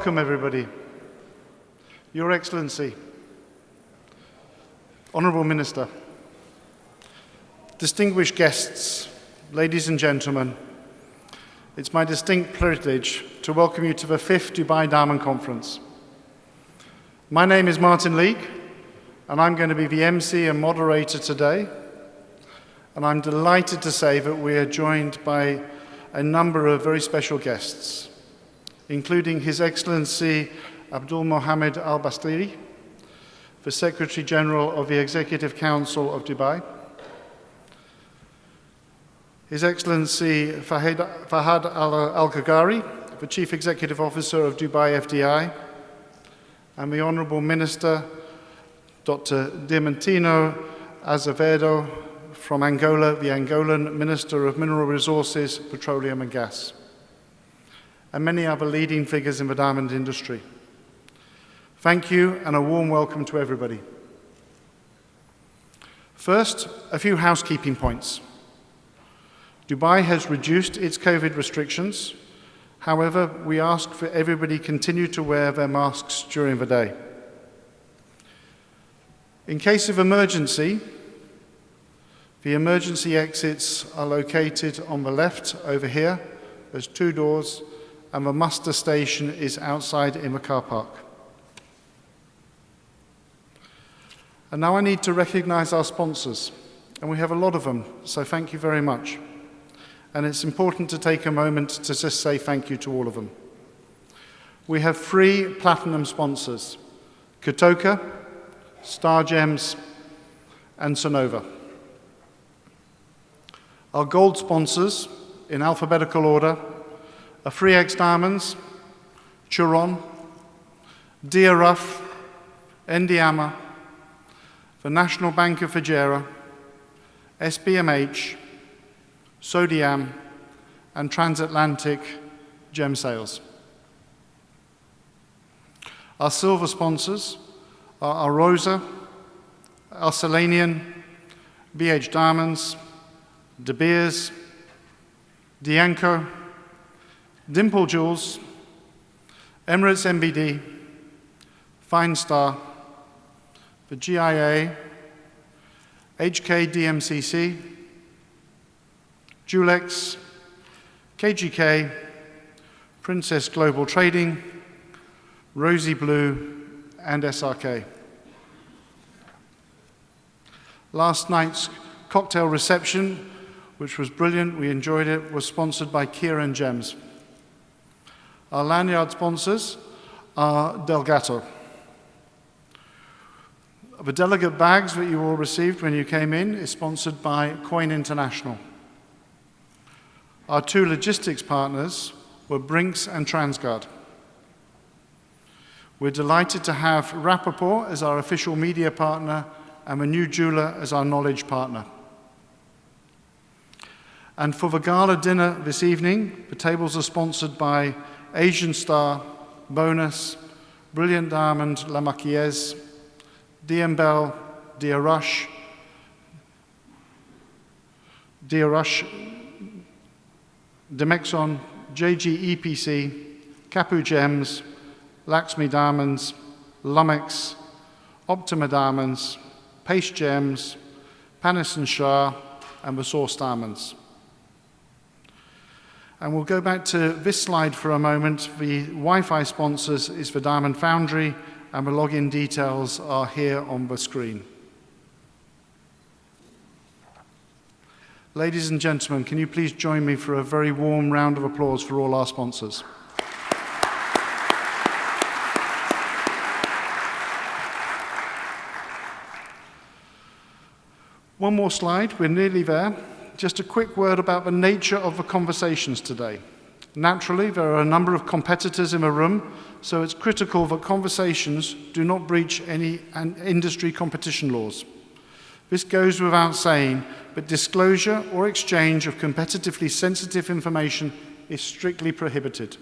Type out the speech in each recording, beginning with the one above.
Welcome, everybody. Your Excellency, Honourable Minister, distinguished guests, ladies and gentlemen, it's my distinct privilege to welcome you to the 5th Dubai Diamond Conference. My name is Martin Leake, and I'm going to be the MC and moderator today. And I'm delighted to say that we are joined by a number of very special guests, including His Excellency Abdul Mohammed Al Bastiri, the Secretary General of the Executive Council of Dubai, His Excellency Fahad Al-Ghagari, the Chief Executive Officer of Dubai FDI, and the Honourable Minister, Dr. Dmcc Azevedo from Angola, the Angolan Minister of Mineral Resources, Petroleum and Gas, and many other leading figures in the diamond industry. Thank you and a warm welcome to everybody. First, a few housekeeping points. Dubai has reduced its COVID restrictions. However, we ask for everybody continue to wear their masks during the day. In case of emergency, the emergency exits are located on the left over here. There's 2 doors, and the muster station is outside in the car park. And now I need to recognize our sponsors, and we have a lot of them, so thank you very much. And it's important to take a moment to just say thank you to all of them. We have 3 platinum sponsors: Kotoka, Star Gems, and Sonova. Our gold sponsors, in alphabetical order, are 3X Diamonds, Churon, Diaruf, Endiama, the National Bank of Fujairah, SBMH, Sodiam, and Transatlantic Gem Sales. Our silver sponsors are Arosa, Arcelanian, BH Diamonds, De Beers, Dianco, Dimple Jewels, Emirates MBD, Fine Star, the GIA, HK Dmcc, Julex, KGK, Princess Global Trading, Rosy Blue, and SRK. Last night's cocktail reception, which was brilliant, we enjoyed it, was sponsored by Kieran Gems. Our lanyard sponsors are Delgato. The delegate bags that you all received when you came in is sponsored by Coin International. Our 2 logistics partners were Brinks and Transguard. We're delighted to have Rappaport as our official media partner and the new jeweler as our knowledge partner. And for the gala dinner this evening, the tables are sponsored by Asian Star, Bonus, Brilliant Diamond, La Maquillez, DM Bell, Diarush, Demexon, JG EPC, Kapu Gems, Laxmi Diamonds, Lumex, Optima Diamonds, Paste Gems, Panis & Shah, and the Source Diamonds. And we'll go back to this slide for a moment. The Wi-Fi sponsors is the Diamond Foundry, and the login details are here on the screen. Ladies and gentlemen, can you please join me for a very warm round of applause for all our sponsors? One more slide, we're nearly there. Just a quick word about the nature of the conversations today. Naturally, there are a number of competitors in the room, so it's critical that conversations do not breach any industry competition laws. This goes without saying, but disclosure or exchange of competitively sensitive information is strictly prohibited.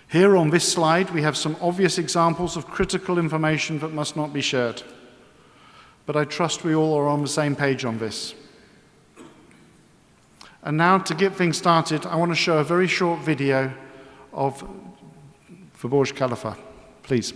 Here on this slide, we have some obvious examples of critical information that must not be shared. But I trust we all are on the same page on this. And now, to get things started, I want to show a very short video of for Burj Khalifa. Please.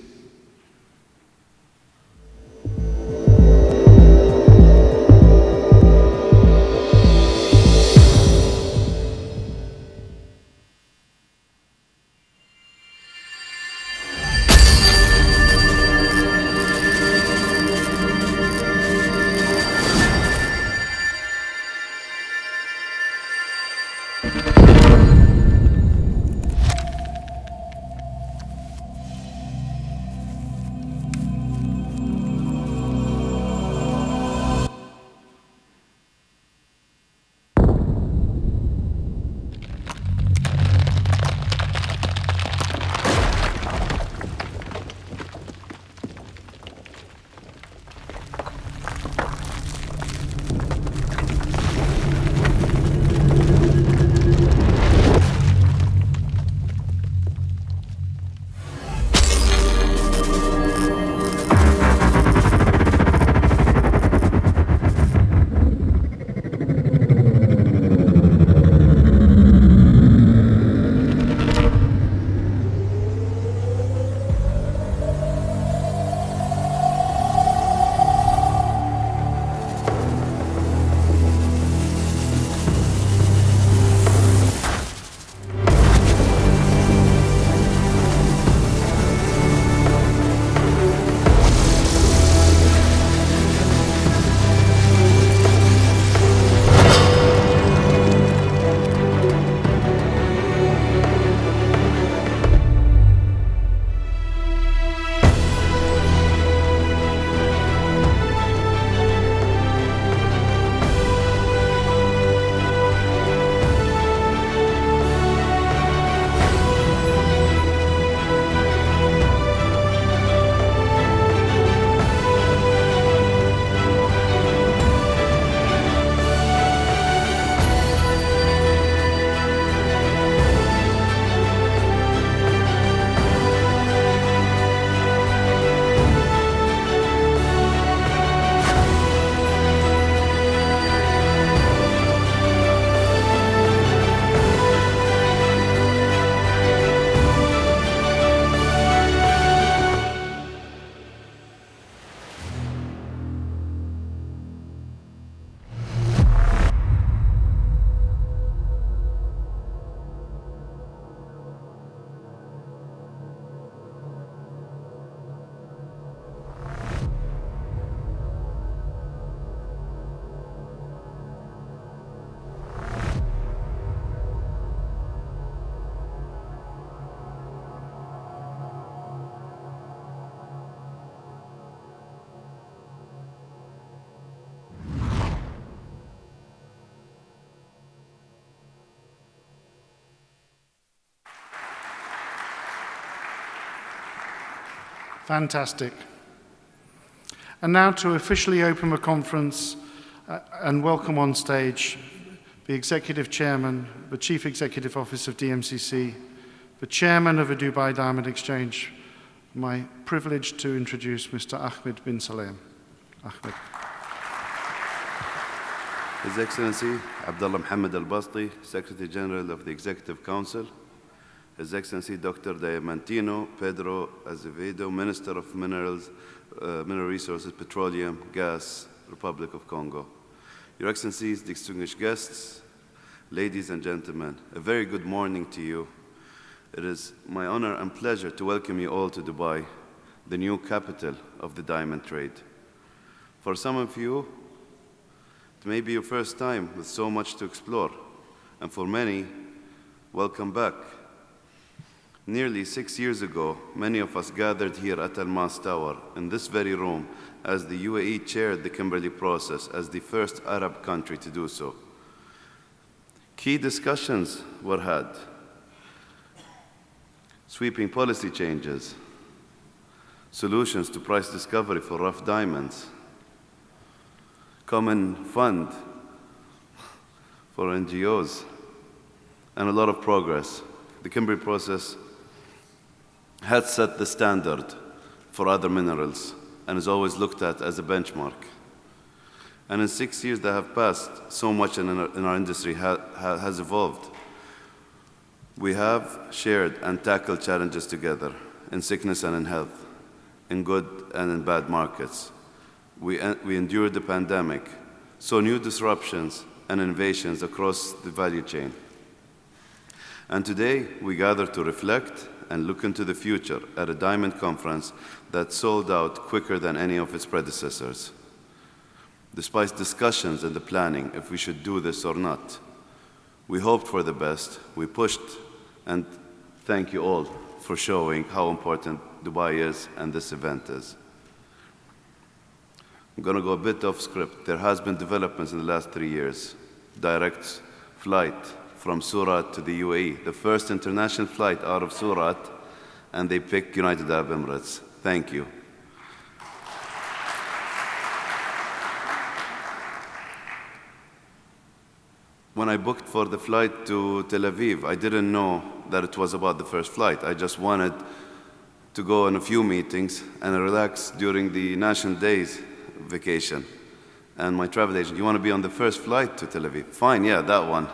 Fantastic. And now to officially open the conference and welcome on stage the Executive Chairman, the Chief Executive Officer of Dmcc, the Chairman of the Dubai Diamond Exchange, my privilege to introduce Mr. Ahmed bin Salem. Ahmed. His Excellency Abdullah Mohammed Al-Basti, Secretary General of the Executive Council, His Excellency Dr. Diamantino Pedro Azevedo, Minister of Mineral Resources, Petroleum, Gas, Republic of Congo. Your Excellencies, distinguished guests, ladies and gentlemen, a very good morning to you. It is my honor and pleasure to welcome you all to Dubai, the new capital of the diamond trade. For some of you, it may be your first time with so much to explore, and for many, welcome back. Nearly 6 years ago, many of us gathered here at Al Mas Tower in this very room as the UAE chaired the Kimberley process as the first Arab country to do so. Key discussions were had. Sweeping policy changes, solutions to price discovery for rough diamonds, common fund for NGOs, and a lot of progress. The Kimberley process had set the standard for other minerals and is always looked at as a benchmark. And in 6 years that have passed, so much in our industry has evolved. We have shared and tackled challenges together, in sickness and in health, in good and in bad markets. We endured the pandemic, saw new disruptions and innovations across the value chain. And today, we gather to reflect and look into the future at a Diamond conference that sold out quicker than any of its predecessors. Despite discussions and the planning if we should do this or not, we hoped for the best, we pushed, and thank you all for showing how important Dubai is and this event is. I'm going to go a bit off script. There has been developments in the last 3 years. Direct flight from Surat to the UAE, the first international flight out of Surat, and they picked United Arab Emirates. Thank you. When I booked for the flight to Tel Aviv, I didn't know that it was about the first flight. I just wanted to go on a few meetings and relax during the National Days vacation. And my travel agent, you want to be on the first flight to Tel Aviv? Fine, yeah, that one.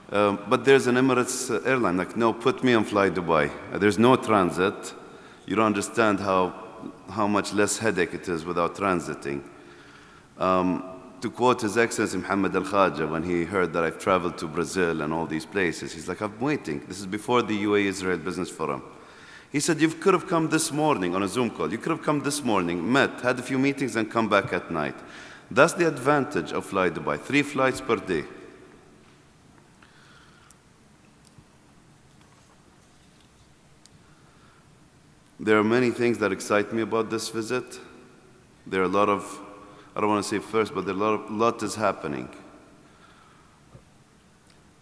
But there's an Emirates airline, like, no, put me on Fly Dubai. There's no transit. You don't understand how much less headache it is without transiting. To quote His Excellency Mohammed Al-Khaja, when he heard that I've traveled to Brazil and all these places, he's like, I'm waiting. This is before the UAE-Israel Business Forum. He said, you could have come this morning on a Zoom call. You could have come this morning, met, had a few meetings, and come back at night. That's the advantage of Fly Dubai, 3 flights per day. There are many things that excite me about this visit. There are a lot of, I don't want to say first, but a lot is happening.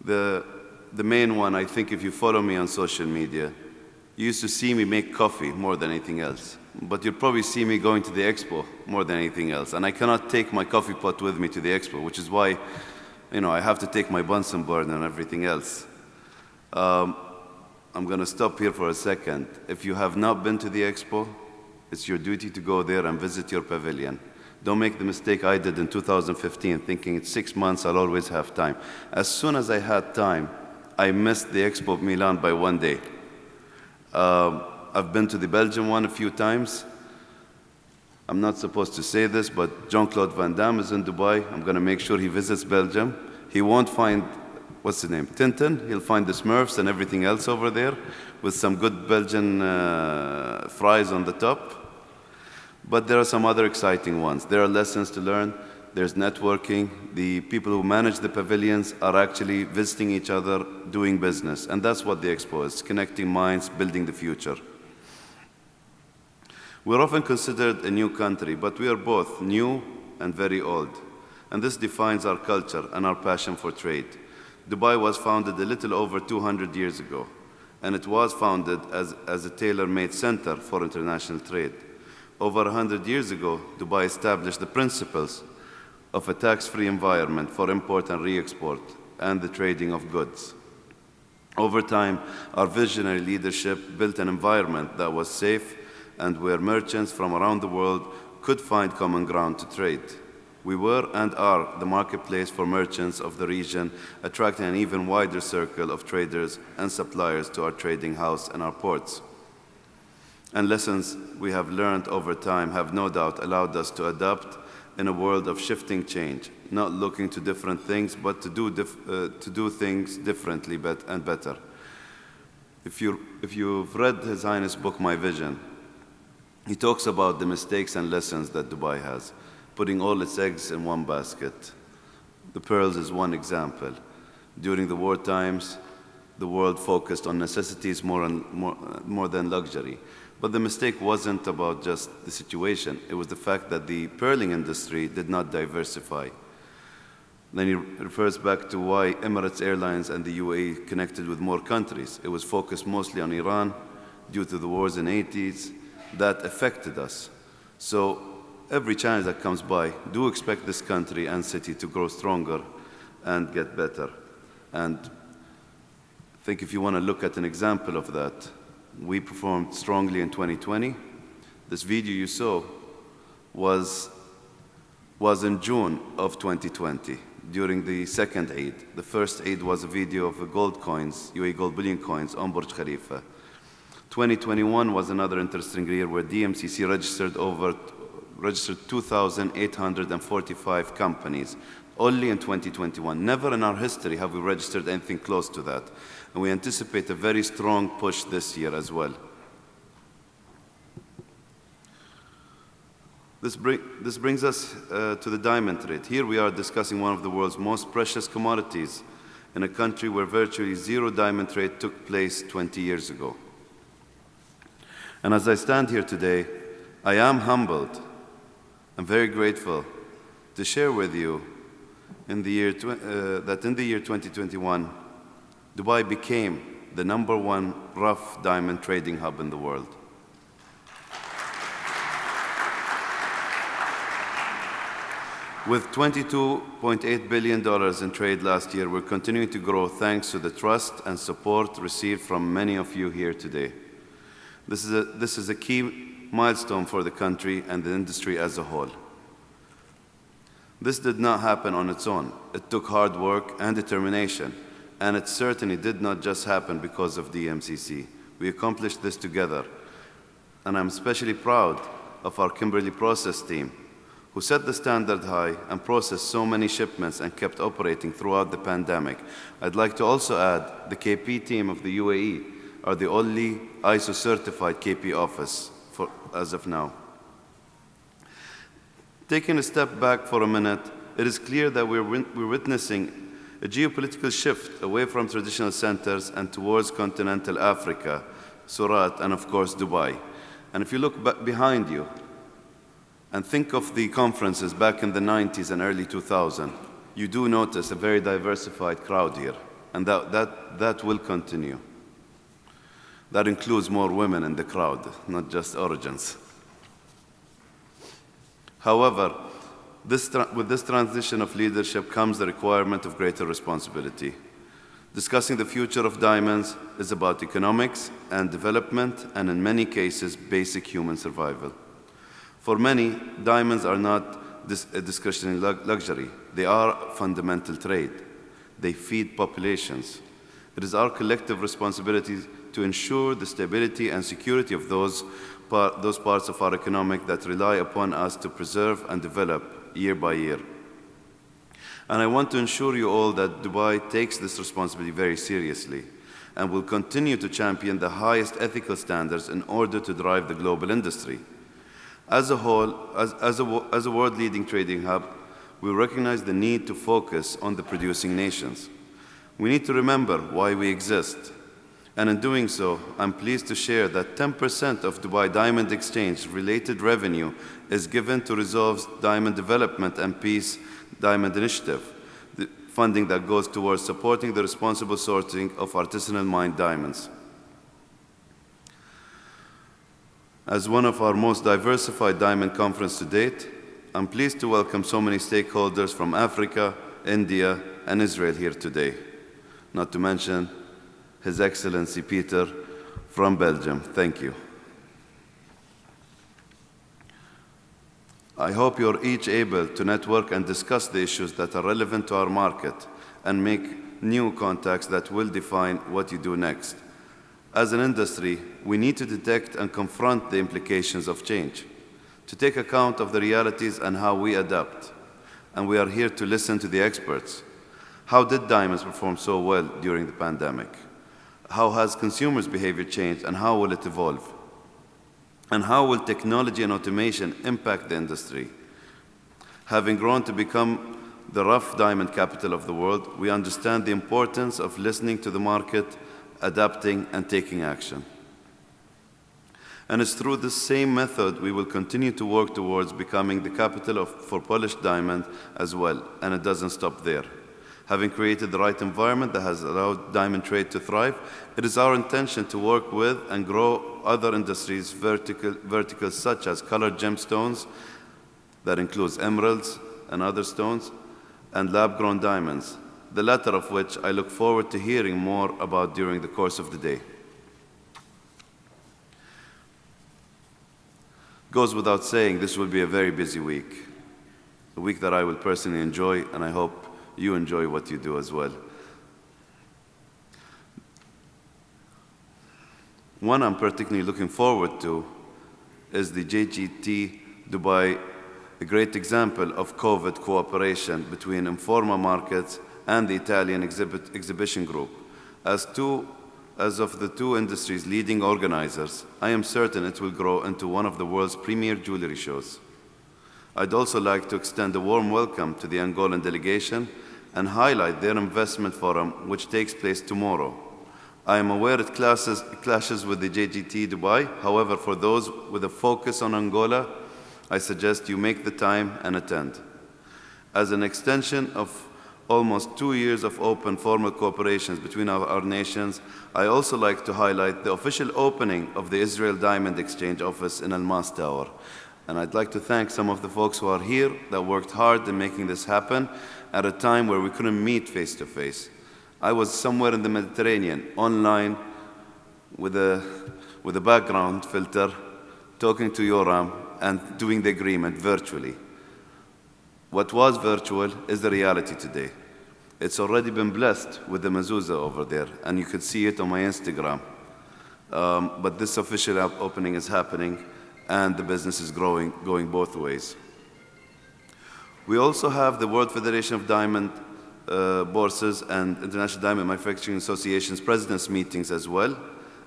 The main one, I think if you follow me on social media, you used to see me make coffee more than anything else. But you'll probably see me going to the expo more than anything else. And I cannot take my coffee pot with me to the expo, which is why, I have to take my Bunsen burner and everything else. I'm going to stop here for a second. If you have not been to the expo, it's your duty to go there and visit your pavilion. Don't make the mistake I did in 2015, thinking it's 6 months, I'll always have time. As soon as I had time, I missed the Expo of Milan by 1 day. I've been to the Belgian one a few times. I'm not supposed to say this, but Jean-Claude Van Damme is in Dubai. I'm going to make sure he visits Belgium. He won't find, what's the name, Tintin. He'll find the Smurfs and everything else over there with some good Belgian fries on the top. But there are some other exciting ones. There are lessons to learn. There's networking. The people who manage the pavilions are actually visiting each other, doing business. And that's what the Expo is, connecting minds, building the future. We're often considered a new country, but we are both new and very old. And this defines our culture and our passion for trade. Dubai was founded a little over 200 years ago, and it was founded as a tailor-made center for international trade. Over 100 years ago, Dubai established the principles of a tax-free environment for import and re-export and the trading of goods. Over time, our visionary leadership built an environment that was safe and where merchants from around the world could find common ground to trade. We were and are the marketplace for merchants of the region, attracting an even wider circle of traders and suppliers to our trading house and our ports. And lessons we have learned over time have no doubt allowed us to adapt in a world of shifting change, not looking to different things, but to do things differently and better. If you've read His Highness' book, My Vision, he talks about the mistakes and lessons that Dubai has, putting all its eggs in one basket. The pearls is one example. During the war times, the world focused on necessities more than luxury. But the mistake wasn't about just the situation. It was the fact that the pearling industry did not diversify. Then he refers back to why Emirates Airlines and the UAE connected with more countries. It was focused mostly on Iran due to the wars in the 80s. That affected us. So every challenge that comes by, do expect this country and city to grow stronger and get better. And I think if you want to look at an example of that, we performed strongly in 2020. This video you saw was in June of 2020. during the second Eid. The first Eid was a video of the gold coins, UAE gold bullion coins on Burj Khalifa. 2021 was another interesting year where Dmcc registered 2,845 companies, only in 2021. Never in our history have we registered anything close to that. And we anticipate a very strong push this year as well. This brings us to the diamond trade. Here we are discussing one of the world's most precious commodities in a country where virtually zero diamond trade took place 20 years ago. And as I stand here today, I am humbled and very grateful to share with you that in the year 2021, Dubai became the #1 rough diamond trading hub in the world. With $22.8 billion in trade last year, we're continuing to grow thanks to the trust and support received from many of you here today. This is a key milestone for the country and the industry as a whole. This did not happen on its own. It took hard work and determination, and it certainly did not just happen because of Dmcc. We accomplished this together, and I'm especially proud of our Kimberley process team, who set the standard high and processed so many shipments and kept operating throughout the pandemic. I'd like to also add the KP team of the UAE are the only ISO-certified KP office as of now. Taking a step back for a minute, it is clear that we're witnessing a geopolitical shift away from traditional centers and towards continental Africa, Surat, and of course Dubai. And if you look back behind you and think of the conferences back in the 90s and early 2000s, you do notice a very diversified crowd here, and that will continue. That includes more women in the crowd, not just origins. However, with this transition of leadership comes the requirement of greater responsibility. Discussing the future of diamonds is about economics and development, and in many cases, basic human survival. For many, diamonds are not a discretionary luxury. They are fundamental trade. They feed populations. It is our collective responsibility to ensure the stability and security of those parts of our economy that rely upon us to preserve and develop year by year. And I want to assure you all that Dubai takes this responsibility very seriously and will continue to champion the highest ethical standards in order to drive the global industry. As a whole, as a world-leading trading hub, we recognize the need to focus on the producing nations. We need to remember why we exist. And in doing so, I'm pleased to share that 10% of Dubai Diamond Exchange-related revenue is given to Resolve's Diamond Development and Peace Diamond Initiative, the funding that goes towards supporting the responsible sourcing of artisanal mined diamonds. As one of our most diversified diamond conferences to date, I'm pleased to welcome so many stakeholders from Africa, India, and Israel here today, not to mention His Excellency Peter from Belgium. Thank you. I hope you're each able to network and discuss the issues that are relevant to our market and make new contacts that will define what you do next. As an industry, we need to detect and confront the implications of change, to take account of the realities and how we adapt. And we are here to listen to the experts. How did diamonds perform so well during the pandemic? How has consumers' behavior changed and how will it evolve? And how will technology and automation impact the industry? Having grown to become the rough diamond capital of the world, we understand the importance of listening to the market, adapting, and taking action. And it's through this same method we will continue to work towards becoming the capital for polished diamond as well, and it doesn't stop there. Having created the right environment that has allowed diamond trade to thrive, it is our intention to work with and grow other industries verticals such as colored gemstones, that includes emeralds and other stones, and lab-grown diamonds, the latter of which I look forward to hearing more about during the course of the day. Goes without saying, this will be a very busy week, a week that I will personally enjoy, and I hope you enjoy what you do as well. One I'm particularly looking forward to is the JGT Dubai, a great example of COVID cooperation between Informa Markets and the Italian Exhibition Group. As of the two industries' leading organizers, I am certain it will grow into one of the world's premier jewelry shows. I'd also like to extend a warm welcome to the Angolan delegation and highlight their investment forum, which takes place tomorrow. I am aware it clashes with the JGT Dubai. However, for those with a focus on Angola, I suggest you make the time and attend. As an extension of almost 2 years of open formal cooperations between our nations, I also like to highlight the official opening of the Israel Diamond Exchange office in Almas Tower. And I'd like to thank some of the folks who are here that worked hard in making this happen at a time where we couldn't meet face to face. I was somewhere in the Mediterranean, online, with a background filter, talking to Yoram and doing the agreement virtually. What was virtual is the reality today. It's already been blessed with the mezuzah over there, and you could see it on my Instagram. But this official opening is happening, and the business is growing, going both ways. We also have the World Federation of Diamond Bourses and International Diamond Manufacturing Association's presidents' meetings, as well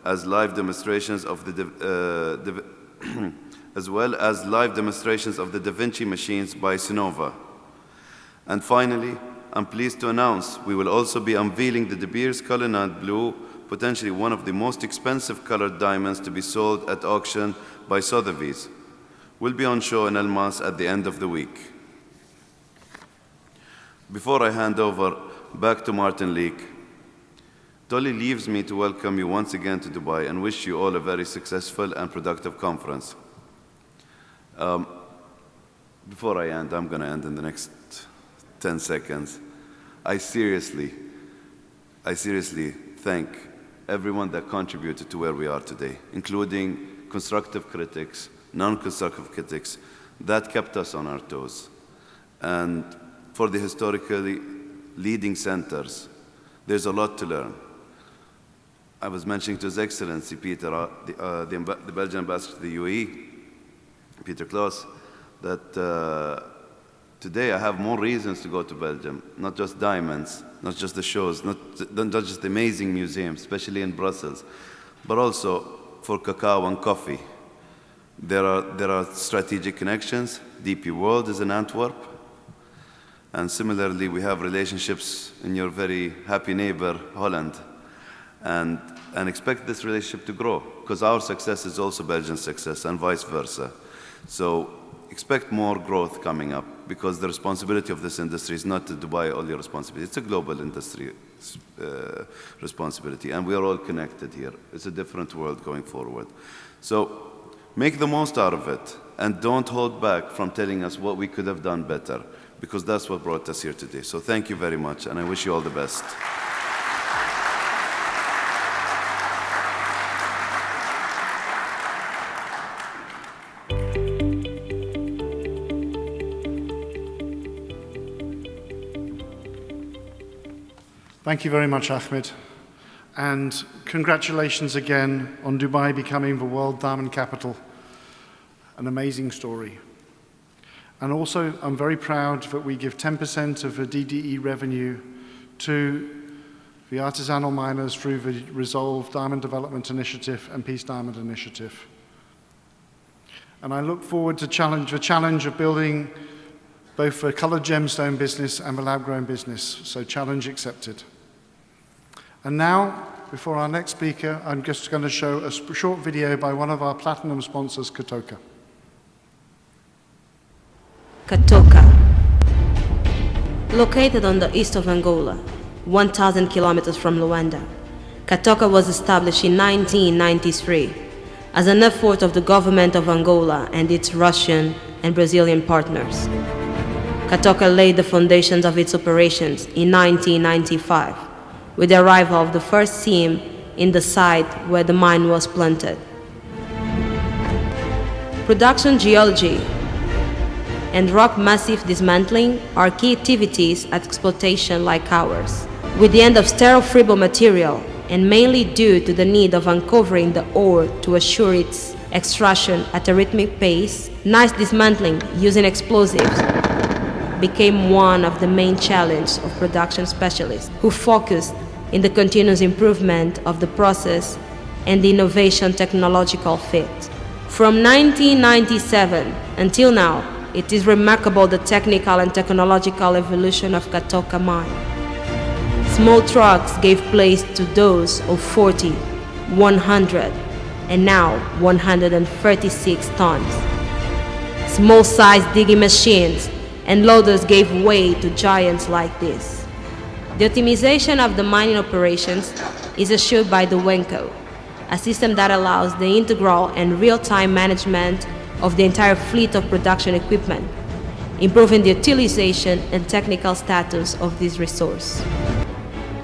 as live demonstrations of the Dmcc machines by Sinova. And finally, I'm pleased to announce we will also be unveiling the De Beers Cullinan Blue, potentially one of the most expensive colored diamonds to be sold at auction by Sotheby's. Will be on show in Almas at the end of the week. Before I hand over back to Martin Leek, it only leaves me to welcome you once again to Dubai and wish you all a very successful and productive conference. Before I end, I'm going to end in the next 10 seconds. I seriously thank everyone that contributed to where we are today, including constructive critics, non-constructive critics, that kept us on our toes. And for the historically leading centers, there's a lot to learn. I was mentioning to His Excellency Peter, the Belgian ambassador to the UAE, Peter Klaus, that today I have more reasons to go to Belgium, not just diamonds, not just the shows, not just the amazing museums, especially in Brussels, but also for cacao and coffee. There are strategic connections. DP World is in Antwerp. And similarly, we have relationships in your very happy neighbor, Holland. And expect this relationship to grow, because our success is also Belgian success, and vice versa. So expect more growth coming up, because the responsibility of this industry is not to Dubai only responsibility. It's a global industry responsibility, and we are all connected here. It's a different world going forward. So make the most out of it, and don't hold back from telling us what we could have done better, because that's what brought us here today. So thank you very much, and I wish you all the best. Thank you very much, Ahmed. And congratulations again on Dubai becoming the world diamond capital. An amazing story. And also, I'm very proud that we give 10% of the DDE revenue to the artisanal miners through the Resolve Diamond Development Initiative and Peace Diamond Initiative. And I look forward to the challenge of building both the colored gemstone business and the lab-grown business. So challenge accepted. And now, before our next speaker, I'm just going to show a short video by one of our platinum sponsors, Katoka. Katoka, located on the east of Angola, 1,000 kilometers from Luanda, Katoka was established in 1993 as an effort of the government of Angola and its Russian and Brazilian partners. Katoka laid the foundations of its operations in 1995 with the arrival of the first team in the site where the mine was planted. Production geology and rock massive dismantling are key activities at exploitation like ours. With the end of sterile fibril material, and mainly due to the need of uncovering the ore to assure its extraction at a rhythmic pace, nice dismantling using explosives became one of the main challenges of production specialists who focused in the continuous improvement of the process and the innovation technological fit. From 1997 until now, it is remarkable the technical and technological evolution of Katoka mine. Small trucks gave place to those of 40, 100, and now 136 tons. Small-sized digging machines and loaders gave way to giants like this. The optimization of the mining operations is assured by the Wenco, a system that allows the integral and real-time management of the entire fleet of production equipment, improving the utilization and technical status of this resource.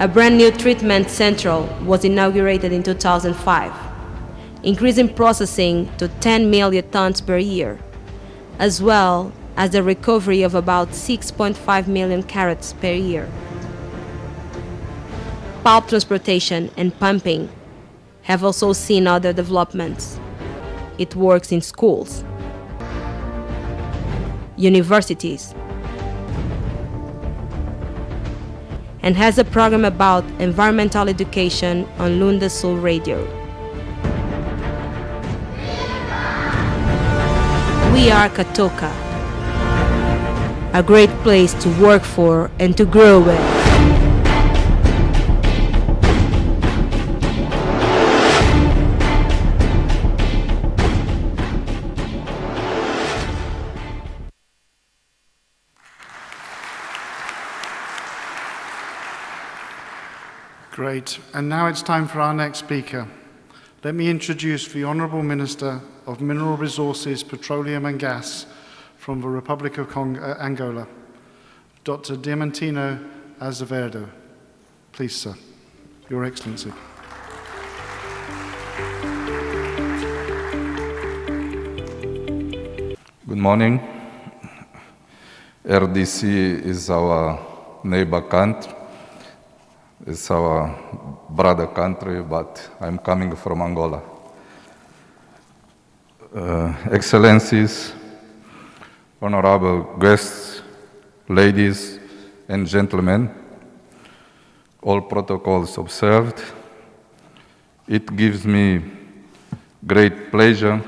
A brand new treatment central was inaugurated in 2005, increasing processing to 10 million tons per year, as well as the recovery of about 6.5 million carats per year. Pulp transportation and pumping have also seen other developments. It works in schools, universities, and has a program about environmental education on Lunda Sul Radio. We are Katoka, a great place to work for and to grow with. Great. And now it's time for our next speaker. Let me introduce the Honourable Minister of Mineral Resources, Petroleum and Gas from the Republic of Angola, Dr. Diamantino Azevedo. Please, sir. Your Excellency. Good morning. RDC is our neighbor country. It's our brother country, but I'm coming from Angola. Excellencies, honorable guests, ladies and gentlemen, all protocols observed, it gives me great pleasure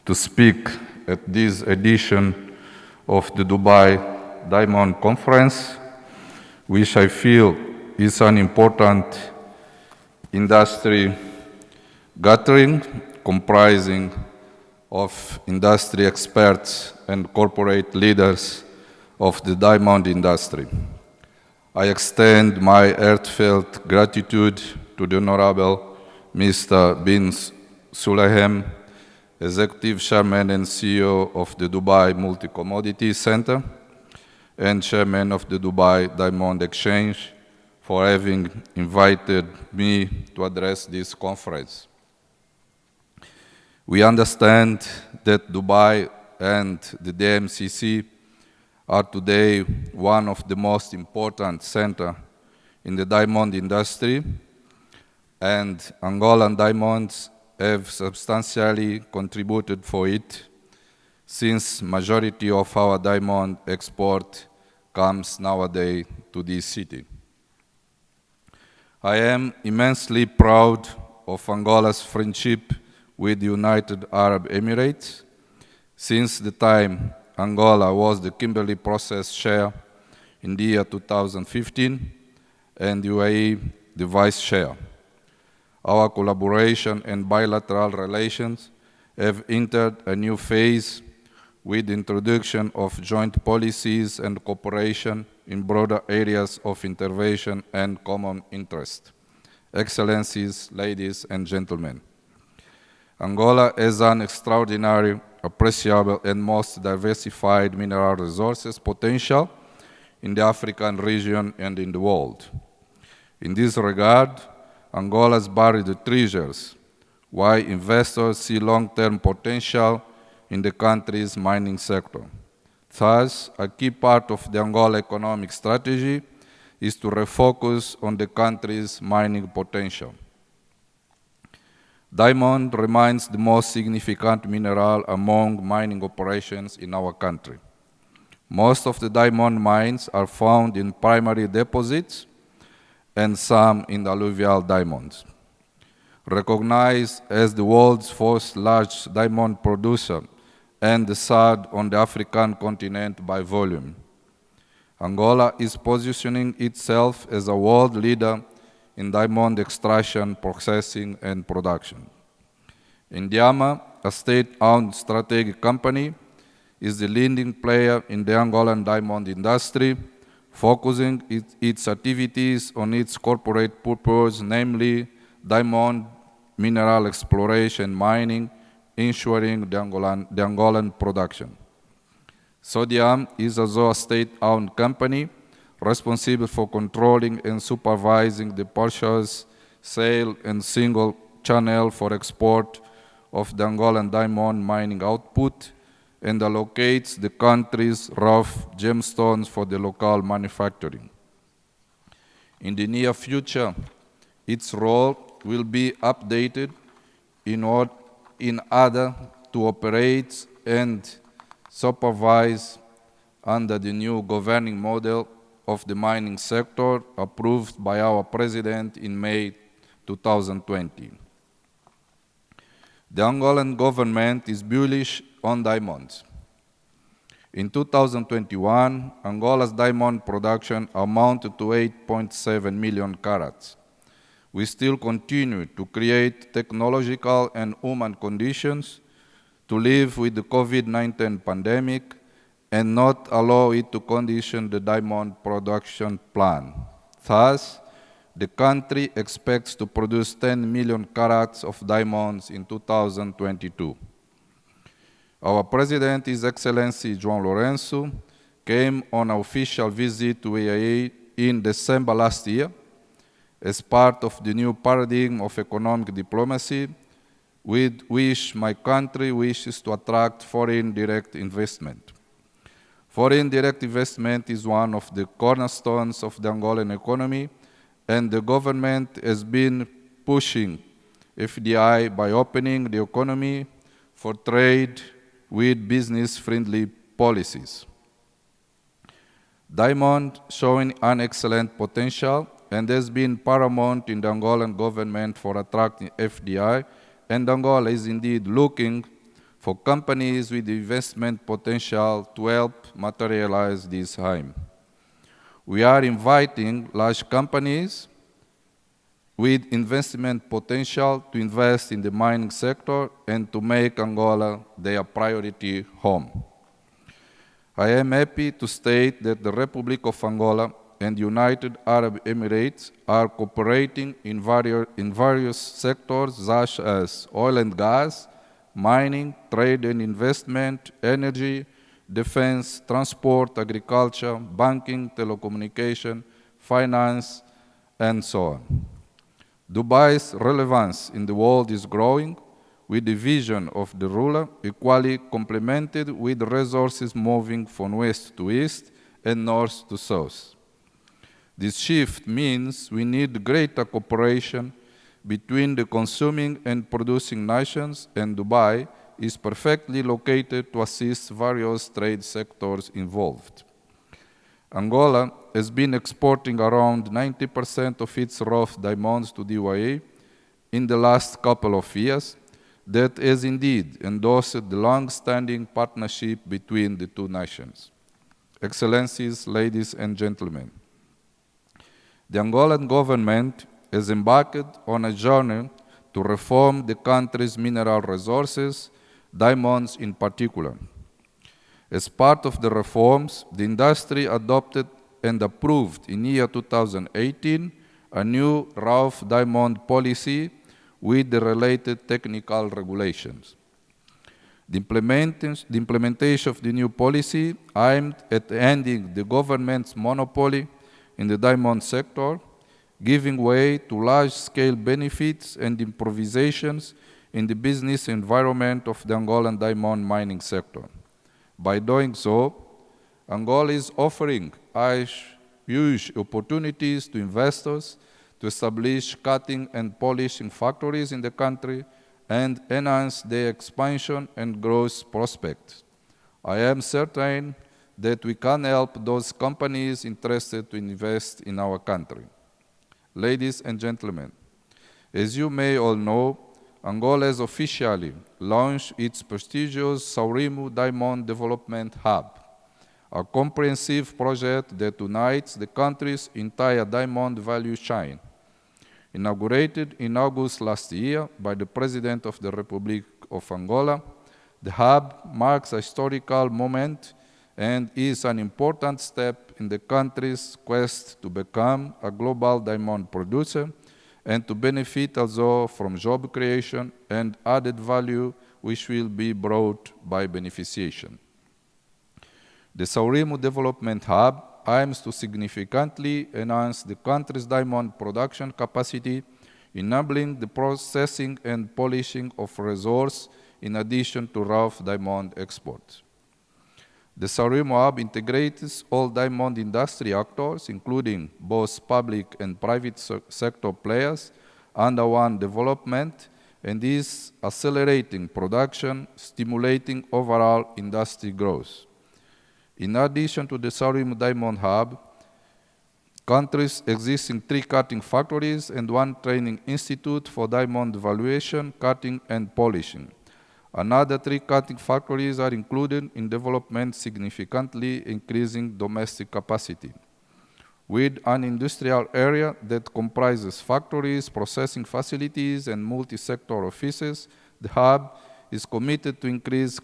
to speak at this edition of the Dubai Diamond Conference, which I feel is an important industry gathering comprising of industry experts and corporate leaders of the diamond industry. I extend my heartfelt gratitude to the Honorable Mr. bin Sulayem, Executive Chairman and CEO of the Dubai Multi-Commodity Center and Chairman of the Dubai Diamond Exchange, for having invited me to address this conference. We understand that Dubai and the Dmcc are today one of the most important centers in the diamond industry, and Angolan diamonds have substantially contributed for it, since majority of our diamond export comes nowadays to this city. I am immensely proud of Angola's friendship with the United Arab Emirates. Since the time Angola was the Kimberley Process Chair in the year 2015 and UAE the Vice Chair. Our collaboration and bilateral relations have entered a new phase with the introduction of joint policies and cooperation in broader areas of intervention and common interest. Excellencies, ladies and gentlemen, Angola has an extraordinary, appreciable and most diversified mineral resources potential in the African region and in the world. In this regard, Angola's buried treasures, while investors see long-term potential in the country's mining sector. Thus, a key part of the Angola economic strategy is to refocus on the country's mining potential. Diamond remains the most significant mineral among mining operations in our country. Most of the diamond mines are found in primary deposits and some in alluvial diamonds. Recognized as the world's first large diamond producer and the third on the African continent by volume, Angola is positioning itself as a world leader in diamond extraction, processing, and production. Indiama, a state-owned strategic company, is the leading player in the Angolan diamond industry, focusing its activities on its corporate purpose, namely diamond mineral exploration, mining, ensuring the Angolan production. Sodiam is also a state-owned company responsible for controlling and supervising the purchase, sale, and single channel for export of the Angolan diamond mining output and allocates the country's rough gemstones for the local manufacturing. In the near future, its role will be updated in order to operate and supervise under the new governing model of the mining sector approved by our President in May 2020. The Angolan government is bullish on diamonds. In 2021, Angola's diamond production amounted to 8.7 million carats. We still continue to create technological and human conditions to live with the COVID-19 pandemic and not allow it to condition the diamond production plan. Thus, the country expects to produce 10 million carats of diamonds in 2022. Our President, His Excellency João Lourenço, came on an official visit to EAA in December last year as part of the new paradigm of economic diplomacy with which my country wishes to attract foreign direct investment. Foreign direct investment is one of the cornerstones of the Angolan economy, and the government has been pushing FDI by opening the economy for trade with business-friendly policies. Diamond showing an excellent potential and has been paramount in the Angolan government for attracting FDI, and Angola is indeed looking for companies with investment potential to help materialize this aim. We are inviting large companies with investment potential to invest in the mining sector and to make Angola their priority home. I am happy to state that the Republic of Angola and the United Arab Emirates are cooperating in various sectors such as oil and gas, mining, trade and investment, energy, defense, transport, agriculture, banking, telecommunication, finance, and so on. Dubai's relevance in the world is growing, with the vision of the ruler equally complemented with resources moving from west to east and north to south. This shift means we need greater cooperation between the consuming and producing nations, and Dubai is perfectly located to assist various trade sectors involved. Angola has been exporting around 90% of its rough diamonds to the UAE in the last couple of years. That has indeed endorsed the long-standing partnership between the two nations. Excellencies, ladies and gentlemen, the Angolan government has embarked on a journey to reform the country's mineral resources, diamonds in particular. As part of the reforms, the industry adopted and approved in year 2018 a new rough diamond policy with the related technical regulations. The implementation of the new policy aimed at ending the government's monopoly in the diamond sector, giving way to large-scale benefits and improvisations in the business environment of the Angolan diamond mining sector. By doing so, Angola is offering huge opportunities to investors to establish cutting and polishing factories in the country and enhance their expansion and growth prospects. I am certain that we can help those companies interested to invest in our country. Ladies and gentlemen, as you may all know, Angola has officially launched its prestigious Saurimo Diamond Development Hub, a comprehensive project that unites the country's entire diamond value chain. Inaugurated in August last year by the President of the Republic of Angola, the hub marks a historical moment and is an important step in the country's quest to become a global diamond producer and to benefit also from job creation and added value which will be brought by beneficiation. The Saurimo Development Hub aims to significantly enhance the country's diamond production capacity, enabling the processing and polishing of resources in addition to rough diamond exports. The Saurimo Hub integrates all diamond industry actors, including both public and private sector players, under one development, and is accelerating production, stimulating overall industry growth. In addition to the Saurimo Diamond Hub, country's existing 3 cutting factories and 1 training institute for diamond valuation, cutting and polishing. Another 3 cutting factories are included in development, significantly increasing domestic capacity. With an industrial area that comprises factories, processing facilities, and multi-sector offices, the hub is committed to increase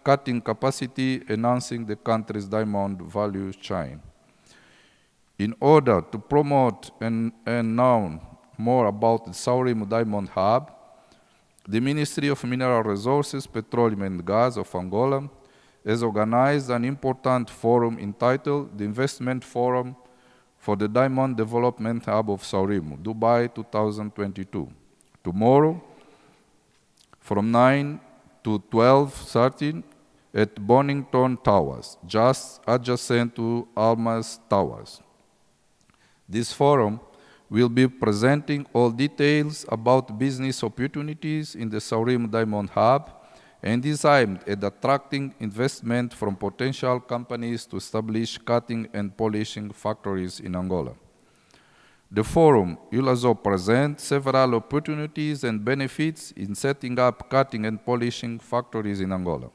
cutting capacity, enhancing the country's diamond value chain. In order to promote and know more about the Saurimo Diamond Hub, the Ministry of Mineral Resources, Petroleum and Gas of Angola has organized an important forum entitled the Investment Forum for the Diamond Development Hub of Saurimo, Dubai 2022. Tomorrow, from 9 to 12:30 at Bonington Towers, just adjacent to Almas Towers. This forum will be presenting all details about business opportunities in the Saurimo Diamond Hub and is aimed at attracting investment from potential companies to establish cutting and polishing factories in Angola. The forum will also present several opportunities and benefits in setting up cutting and polishing factories in Angola.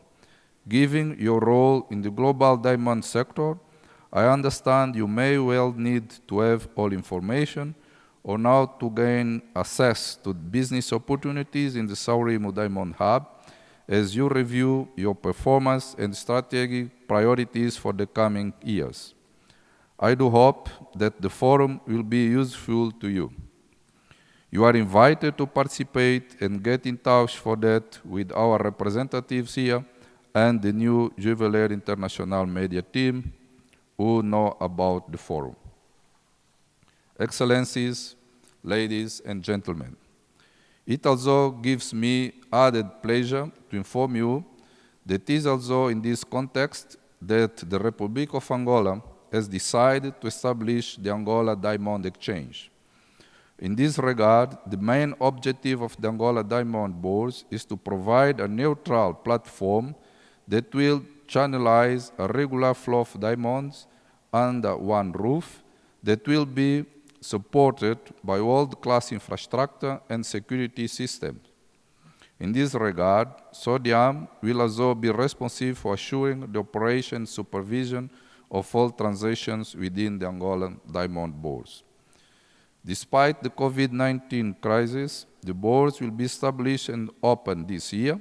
Given your role in the global diamond sector, I understand you may well need to have all information on how to gain access to business opportunities in the Saurimo Diamond Hub as you review your performance and strategic priorities for the coming years. I do hope that the forum will be useful to you. You are invited to participate and get in touch for that with our representatives here and the new Juveler International Media team who know about the forum. Excellencies, ladies and gentlemen, it also gives me added pleasure to inform you that it is also in this context that the Republic of Angola has decided to establish the Angola Diamond Exchange. In this regard, the main objective of the Angola Diamond Bourse is to provide a neutral platform that will channelize a regular flow of diamonds under one roof that will be supported by world-class infrastructure and security systems. In this regard, SODIAM will also be responsive for assuring the operation and supervision of all transactions within the Angolan Diamond Bourse. Despite the COVID-19 crisis, the bourse will be established and opened this year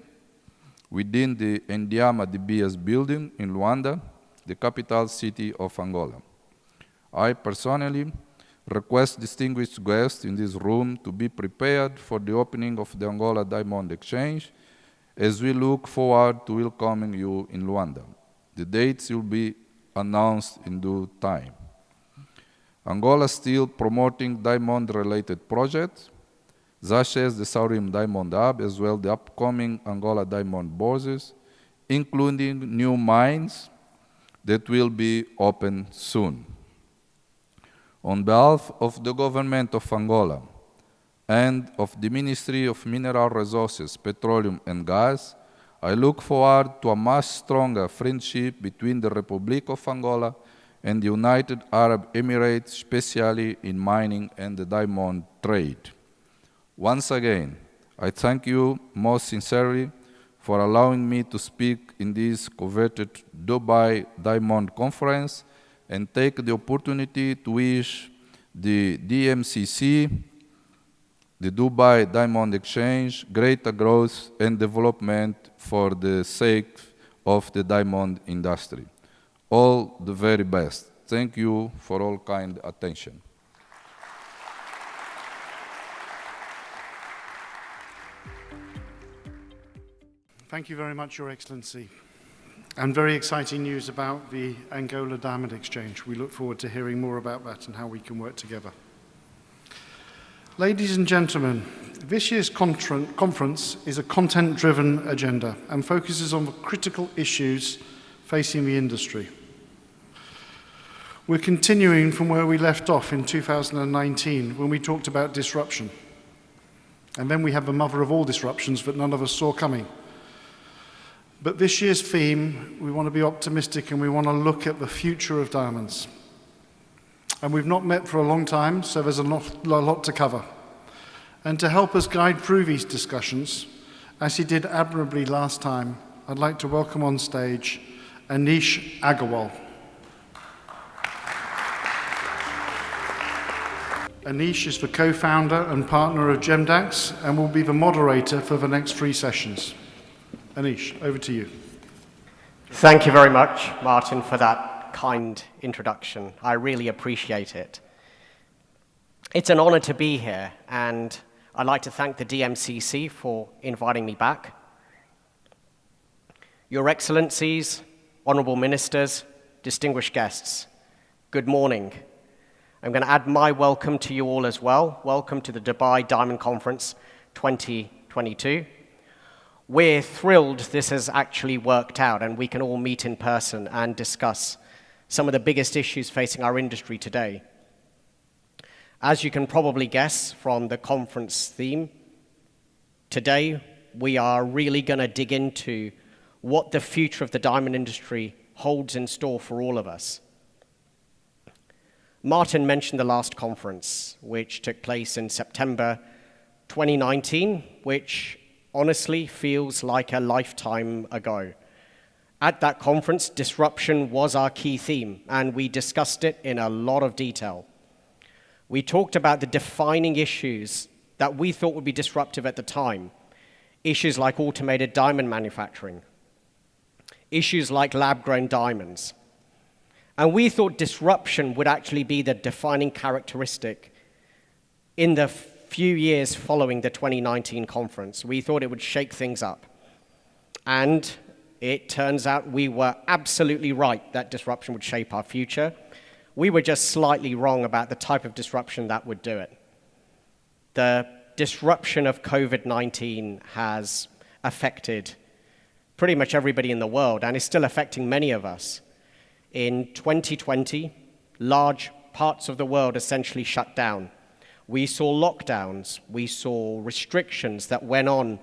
within the Ndiama DBS building in Luanda, the capital city of Angola. I personally request distinguished guests in this room to be prepared for the opening of the Angola Diamond Exchange as we look forward to welcoming you in Luanda. The dates will be announced in due time. Angola is still promoting diamond-related projects, such as the Saurimo Diamond Hub, as well the upcoming Angola Diamond Bourses, including new mines, that will be open soon. On behalf of the government of Angola and of the Ministry of Mineral Resources, Petroleum and Gas, I look forward to a much stronger friendship between the Republic of Angola and the United Arab Emirates, especially in mining and the diamond trade. Once again, I thank you most sincerely for allowing me to speak in this coveted Dubai Diamond Conference and take the opportunity to wish the Dmcc, the Dubai Diamond Exchange, greater growth and development for the sake of the diamond industry. All the very best. Thank you for all kind attention. Thank you very much, Your Excellency. And very exciting news about the Angola Diamond Exchange. We look forward to hearing more about that and how we can work together. Ladies and gentlemen, this year's conference is a content-driven agenda and focuses on the critical issues facing the industry. We're continuing from where we left off in 2019 when we talked about disruption. And then we have the mother of all disruptions that none of us saw coming. But this year's theme, we want to be optimistic and we want to look at the future of diamonds. And we've not met for a long time, so there's a lot to cover. And to help us guide through these discussions, as he did admirably last time, I'd like to welcome on stage Anish Agarwal. Anish is the co-founder and partner of GemDax and will be the moderator for the next 3 sessions. Anish, over to you. Thank you very much, Martin, for that kind introduction. I really appreciate it. It's an honor to be here, and I'd like to thank the Dmcc for inviting me back. Your Excellencies, Honorable Ministers, distinguished guests, good morning. I'm going to add my welcome to you all as well. Welcome to the Dubai Diamond Conference 2022. We're thrilled this has actually worked out and we can all meet in person and discuss some of the biggest issues facing our industry today. As you can probably guess from the conference theme, today we are really going to dig into what the future of the diamond industry holds in store for all of us. Martin mentioned the last conference, which took place in September 2019, which honestly feels like a lifetime ago. At that conference, disruption was our key theme, and we discussed it in a lot of detail. We talked about the defining issues that we thought would be disruptive at the time, issues like automated diamond manufacturing, issues like lab-grown diamonds. And we thought disruption would actually be the defining characteristic in the few years following the 2019 conference. We thought it would shake things up. And it turns out we were absolutely right that disruption would shape our future. We were just slightly wrong about the type of disruption that would do it. The disruption of COVID-19 has affected pretty much everybody in the world and is still affecting many of us. In 2020, large parts of the world essentially shut down. We saw lockdowns, we saw restrictions that went on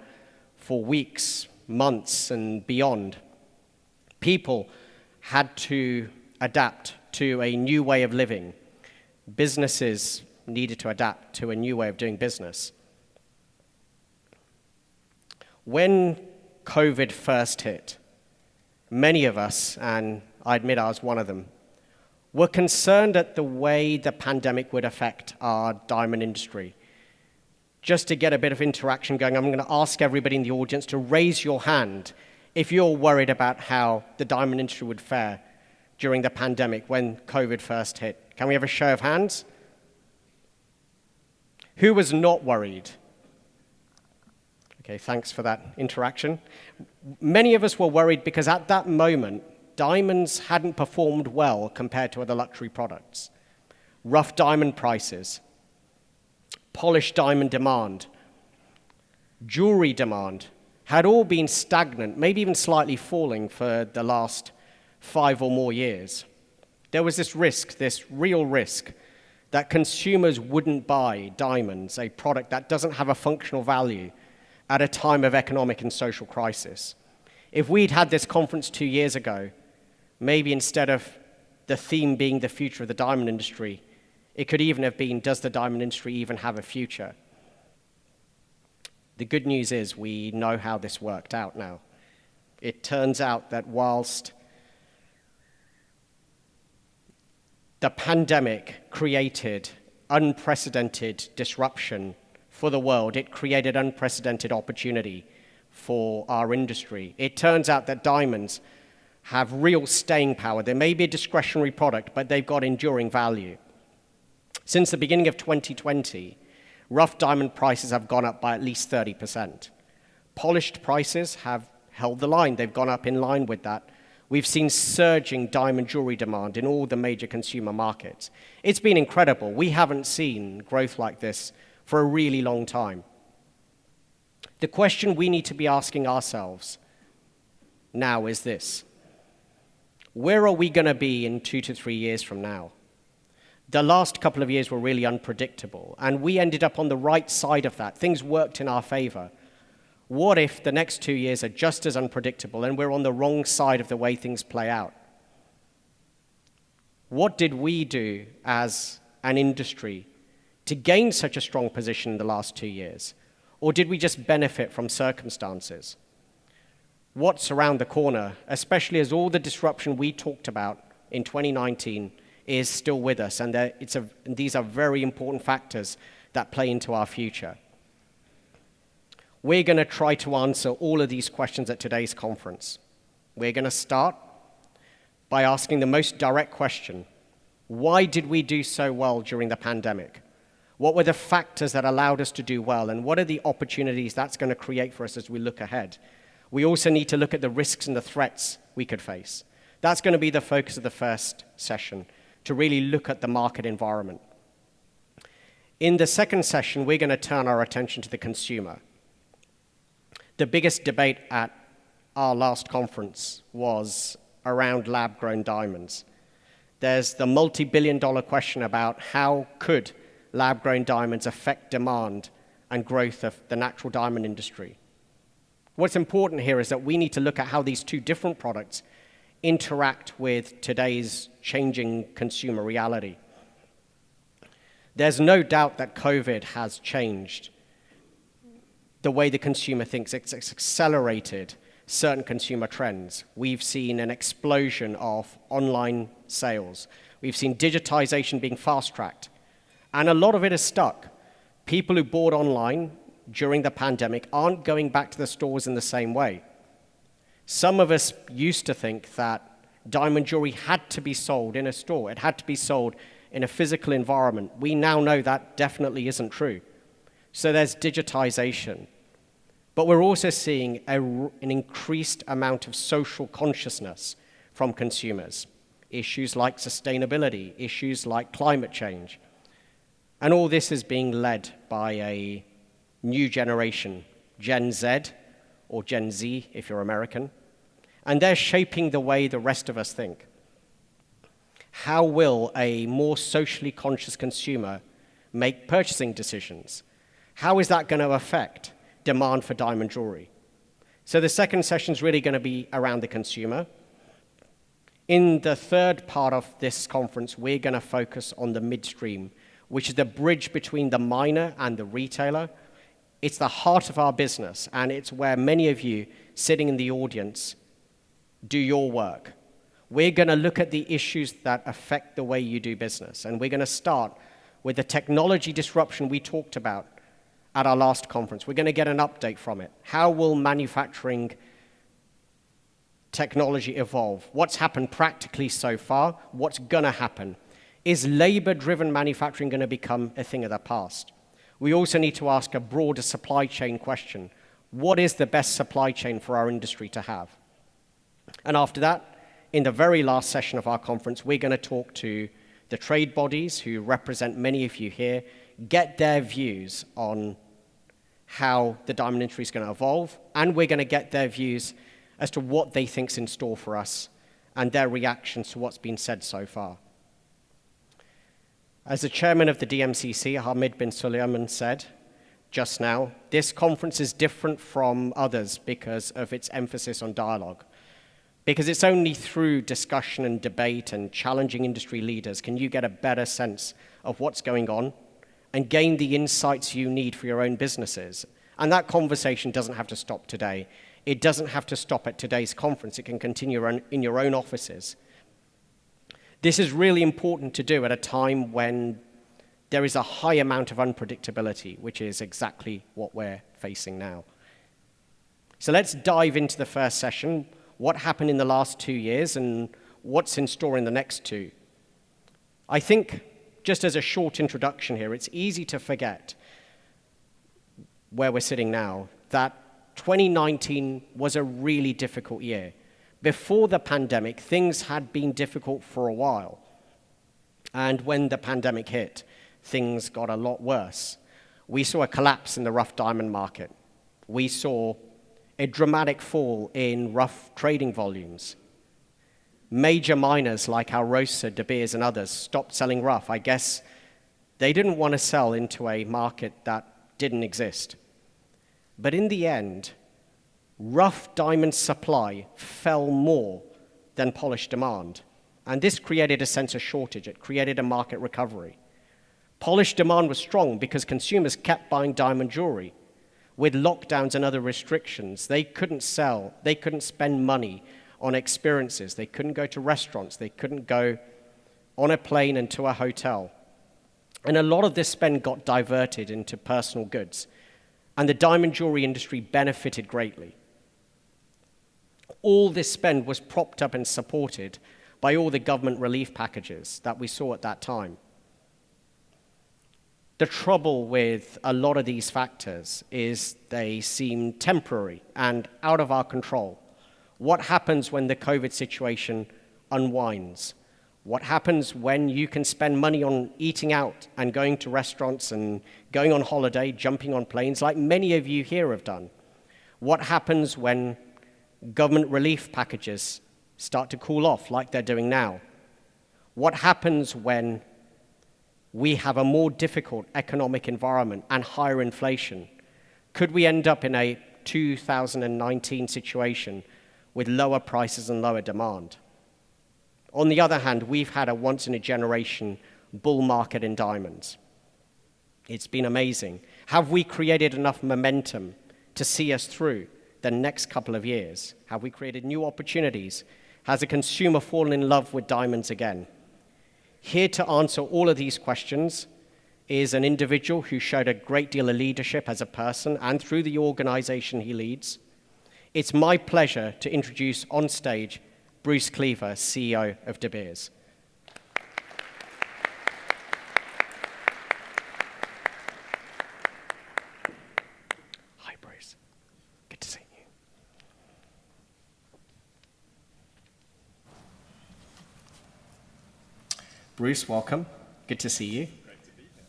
for weeks, months, and beyond. People had to adapt to a new way of living. Businesses needed to adapt to a new way of doing business. When COVID first hit, many of us, and I admit I was one of them, were concerned at the way the pandemic would affect our diamond industry. Just to get a bit of interaction going, I'm going to ask everybody in the audience to raise your hand if you're worried about how the diamond industry would fare during the pandemic when COVID first hit. Can we have a show of hands? Who was not worried? Okay, thanks for that interaction. Many of us were worried because at that moment, diamonds hadn't performed well compared to other luxury products. Rough diamond prices, polished diamond demand, jewelry demand had all been stagnant, maybe even slightly falling for the last 5 or more years, there was this risk, this real risk, that consumers wouldn't buy diamonds, a product that doesn't have a functional value, at a time of economic and social crisis. If we'd had this conference 2 years ago, maybe instead of the theme being the future of the diamond industry, it could even have been, does the diamond industry even have a future? The good news is we know how this worked out now. It turns out that whilst the pandemic created unprecedented disruption for the world, it created unprecedented opportunity for our industry. It turns out that diamonds have real staying power. They may be a discretionary product, but they've got enduring value. Since the beginning of 2020, rough diamond prices have gone up by at least 30%. Polished prices have held the line. They've gone up in line with that. We've seen surging diamond jewelry demand in all the major consumer markets. It's been incredible. We haven't seen growth like this for a really long time. The question we need to be asking ourselves now is this: where are we going to be in 2 to 3 years from now? The last couple of years were really unpredictable, and we ended up on the right side of that. Things worked in our favor. What if the next 2 years are just as unpredictable and we're on the wrong side of the way things play out? What did we do as an industry to gain such a strong position in the last 2 years? Or did we just benefit from circumstances? What's around the corner, especially as all the disruption we talked about in 2019 is still with us, and these are very important factors that play into our future. We're going to try to answer all of these questions at today's conference. We're going to start by asking the most direct question: why did we do so well during the pandemic? What were the factors that allowed us to do well, and what are the opportunities that's going to create for us as we look ahead? We also need to look at the risks and the threats we could face. That's going to be the focus of the first session, to really look at the market environment. In the second session, we're going to turn our attention to the consumer. The biggest debate at our last conference was around lab-grown diamonds. There's the multi-billion-dollar question about how could lab-grown diamonds affect demand and growth of the natural diamond industry. What's important here is that we need to look at how these two different products interact with today's changing consumer reality. There's no doubt that COVID has changed the way the consumer thinks. It's accelerated certain consumer trends. We've seen an explosion of online sales. We've seen digitization being fast-tracked. And a lot of it is stuck. People who bought online during the pandemic aren't going back to the stores in the same way. Some of us used to think that diamond jewelry had to be sold in a store. It had to be sold in a physical environment. We now know that definitely isn't true. So there's digitization. But we're also seeing an increased amount of social consciousness from consumers. Issues like sustainability, issues like climate change. And all this is being led by a new generation, Gen Z, or Gen Z if you're American. And they're shaping the way the rest of us think. How will a more socially conscious consumer make purchasing decisions? How is that going to affect demand for diamond jewelry? So the second session is really going to be around the consumer. In the third part of this conference, we're going to focus on the midstream, which is the bridge between the miner and the retailer. It's the heart of our business, and it's where many of you sitting in the audience do your work. We're going to look at the issues that affect the way you do business, and we're going to start with the technology disruption we talked about at our last conference. We're going to get an update from it. How will manufacturing technology evolve? What's happened practically so far? What's going to happen? Is labor-driven manufacturing going to become a thing of the past? We also need to ask a broader supply chain question. What is the best supply chain for our industry to have? And after that, in the very last session of our conference, we're going to talk to the trade bodies who represent many of you here, get their views on how the diamond industry is going to evolve, and we're going to get their views as to what they think's in store for us and their reactions to what's been said so far. As the chairman of the Dmcc, Hamid bin Sulayman, said just now, this conference is different from others because of its emphasis on dialogue. Because it's only through discussion and debate and challenging industry leaders can you get a better sense of what's going on and gain the insights you need for your own businesses. And that conversation doesn't have to stop today. It doesn't have to stop at today's conference. It can continue in your own offices. This is really important to do at a time when there is a high amount of unpredictability, which is exactly what we're facing now. So let's dive into the first session, what happened in the last 2 years and what's in store in the next 2. I think, just as a short introduction here, it's easy to forget where we're sitting now, that 2019 was a really difficult year. Before the pandemic, things had been difficult for a while. And when the pandemic hit, things got a lot worse. We saw a collapse in the rough diamond market. We saw a dramatic fall in rough trading volumes. Major miners like Alrosa, De Beers, and others stopped selling rough. I guess they didn't want to sell into a market that didn't exist. But in the end, rough diamond supply fell more than polished demand. And this created a sense of shortage. It created a market recovery. Polished demand was strong because consumers kept buying diamond jewelry. With lockdowns and other restrictions, they couldn't sell, they couldn't spend money on experiences, they couldn't go to restaurants, they couldn't go on a plane and to a hotel. And a lot of this spend got diverted into personal goods, and the diamond jewelry industry benefited greatly. All this spend was propped up and supported by all the government relief packages that we saw at that time. The trouble with a lot of these factors is they seem temporary and out of our control. What happens when the COVID situation unwinds? What happens when you can spend money on eating out and going to restaurants and going on holiday, jumping on planes, like many of you here have done? What happens when government relief packages start to cool off, like they're doing now? What happens when we have a more difficult economic environment and higher inflation? Could we end up in a 2019 situation with lower prices and lower demand? On the other hand, we've had a once-in-a-generation bull market in diamonds. It's been amazing. Have we created enough momentum to see us through the next couple of years? Have we created new opportunities? Has the consumer fallen in love with diamonds again? Here to answer all of these questions is an individual who showed a great deal of leadership as a person and through the organization he leads. It's my pleasure to introduce on stage Bruce Cleaver, CEO of De Beers. Hi, Bruce. Good to see you. Bruce, welcome. Good to see you. Great to be here.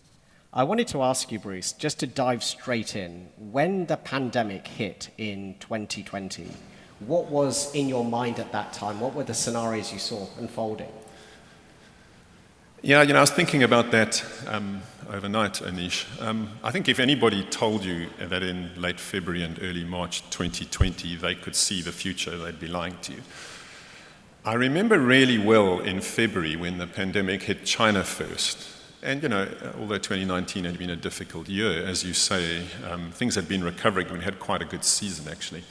I wanted to ask you, Bruce, just to dive straight in, when the pandemic hit in 2020, what was in your mind at that time? What were the scenarios you saw unfolding? Yeah, I was thinking about that overnight, Anish. I think if anybody told you that in late February and early March 2020 they could see the future, they'd be lying to you. I remember really well in February when the pandemic hit China first. And, although 2019 had been a difficult year, as you say, things had been recovering. We had quite a good season, actually.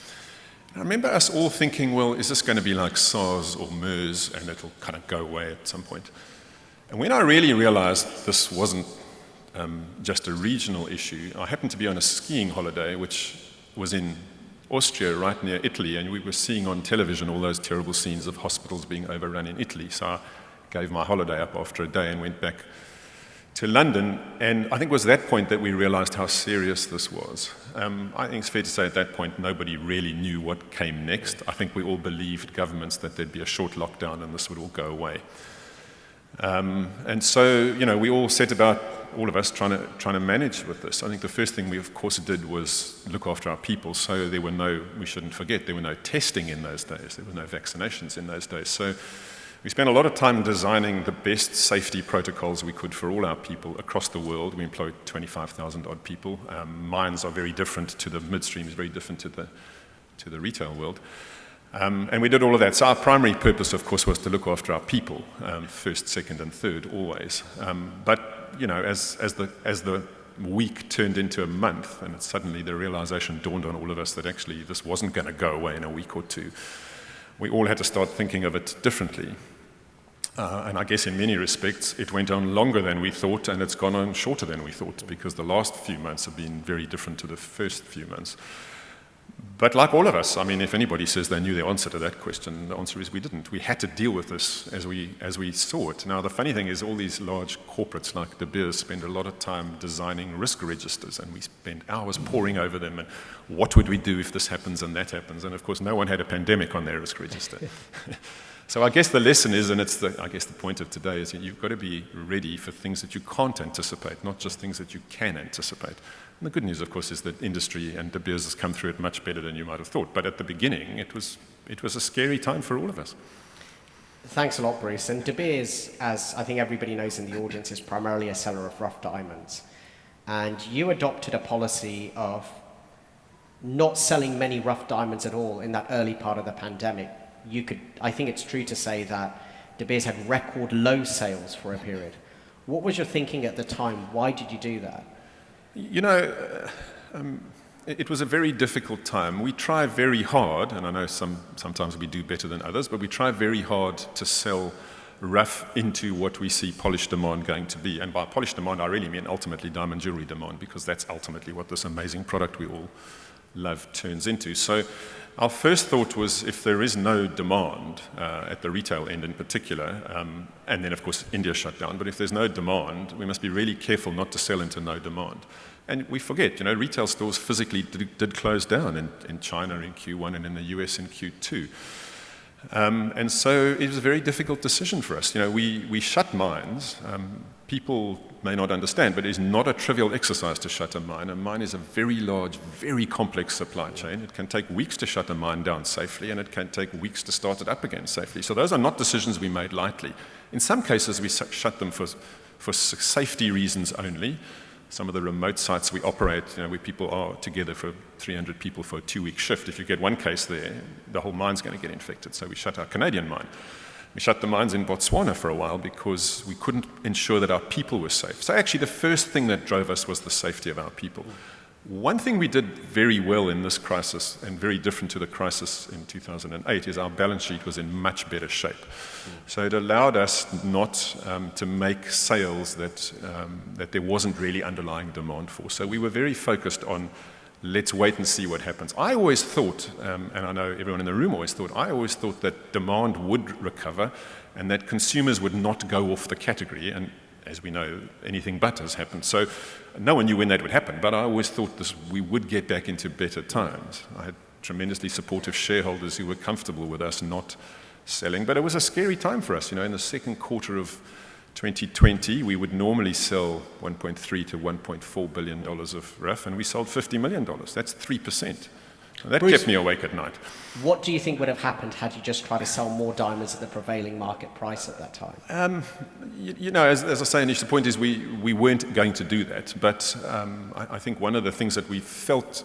And I remember us all thinking, well, is this going to be like SARS or MERS, and it'll kind of go away at some point? And when I really realized this wasn't just a regional issue, I happened to be on a skiing holiday, which was in Austria, right near Italy, and we were seeing on television all those terrible scenes of hospitals being overrun in Italy. So I gave my holiday up after a day and went back to London, and I think it was that point that we realized how serious this was. I think it's fair to say at that point nobody really knew what came next. I think we all believed, governments, that there'd be a short lockdown and this would all go away. And so, we all set about all of us trying to manage with this. I think the first thing we, of course, did was look after our people. So we shouldn't forget, there were no testing in those days. There were no vaccinations in those days. So we spent a lot of time designing the best safety protocols we could for all our people across the world. We employed 25,000 odd people. Mines are very different to the midstream, is very different to the retail world. And we did all of that. So our primary purpose, of course, was to look after our people, first, second, and third, always. But, you know, as the week turned into a month, and suddenly the realization dawned on all of us that actually this wasn't going to go away in a week or two, we all had to start thinking of it differently. And I guess in many respects, it went on longer than we thought, and it's gone on shorter than we thought, because the last few months have been very different to the first few months. But like all of us, I mean, if anybody says they knew the answer to that question, the answer is we didn't. We had to deal with this as we saw it. Now, the funny thing is all these large corporates like De Beers spend a lot of time designing risk registers, and we spend hours poring over them, and what would we do if this happens and that happens? And of course, no one had a pandemic on their risk register. So I guess the lesson is, and I guess the point of today is that you've got to be ready for things that you can't anticipate, not just things that you can anticipate. And the good news, of course, is that industry and De Beers has come through it much better than you might have thought. But at the beginning, it was a scary time for all of us. Thanks a lot, Bruce. And De Beers, as I think everybody knows in the audience, is primarily a seller of rough diamonds. And you adopted a policy of not selling many rough diamonds at all in that early part of the pandemic. I think it's true to say that De Beers had record low sales for a period. What was your thinking at the time? Why did you do that? You know, it was a very difficult time. We try very hard, and I know sometimes we do better than others, but we try very hard to sell rough into what we see polished demand going to be. And by polished demand, I really mean ultimately diamond jewelry demand, because that's ultimately what this amazing product we all love turns into. So our first thought was, if there is no demand at the retail end in particular, and then of course India shut down, but if there's no demand, we must be really careful not to sell into no demand. And we forget, you know, retail stores physically did close down in China in Q1 and in the US in Q2. And so it was a very difficult decision for us. You know, we shut mines. People may not understand, but it is not a trivial exercise to shut a mine. A mine is a very large, very complex supply chain. It can take weeks to shut a mine down safely, and it can take weeks to start it up again safely. So those are not decisions we made lightly. In some cases, we shut them for safety reasons only. Some of the remote sites we operate, you know, where people are together for 300 people for a 2-week shift. If you get one case there, the whole mine's going to get infected. So we shut our Canadian mine. We shut the mines in Botswana for a while because we couldn't ensure that our people were safe. So actually the first thing that drove us was the safety of our people. One thing we did very well in this crisis, and very different to the crisis in 2008, is our balance sheet was in much better shape. So it allowed us not to make sales that there wasn't really underlying demand for. So we were very focused on, let's wait and see what happens. I always thought, and I know everyone in the room always thought, that demand would recover and that consumers would not go off the category. And as we know, anything but has happened. So no one knew when that would happen, but I always thought we would get back into better times. I had tremendously supportive shareholders who were comfortable with us not selling, but it was a scary time for us. You know, in the second quarter of 2020, we would normally sell $1.3 to $1.4 billion of rough, and we sold $50 million. That's 3%. That Bruce, kept me awake at night. What do you think would have happened had you just tried to sell more diamonds at the prevailing market price at that time? You know, as I say, Anish, the point is we weren't going to do that. But I think one of the things that we felt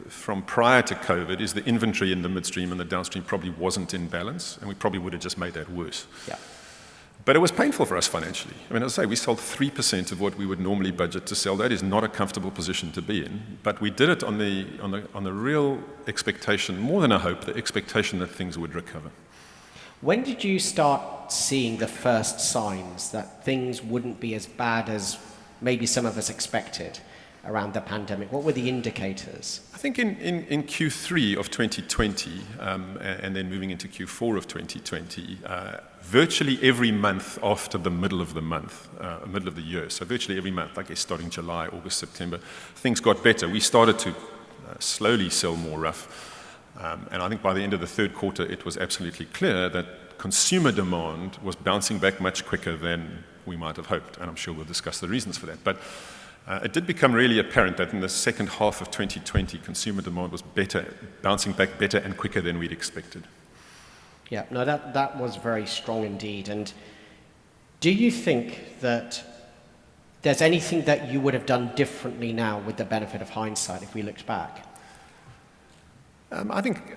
from prior to COVID is the inventory in the midstream and the downstream probably wasn't in balance, and we probably would have just made that worse. Yeah. But it was painful for us financially. I mean, as I say, we sold 3% of what we would normally budget to sell. That is not a comfortable position to be in. But we did it on the real expectation, more than a hope, the expectation that things would recover. When did you start seeing the first signs that things wouldn't be as bad as maybe some of us expected around the pandemic? What were the indicators? I think in Q3 of 2020, and then moving into Q4 of 2020, virtually every month after the middle of the year, so virtually every month, I guess starting July, August, September, things got better. We started to slowly sell more rough. And I think by the end of the third quarter, it was absolutely clear that consumer demand was bouncing back much quicker than we might have hoped, and I'm sure we'll discuss the reasons for that. But it did become really apparent that in the second half of 2020, consumer demand was better, bouncing back better and quicker than we'd expected. Yeah, no, that was very strong indeed. And do you think that there's anything that you would have done differently now with the benefit of hindsight if we looked back? I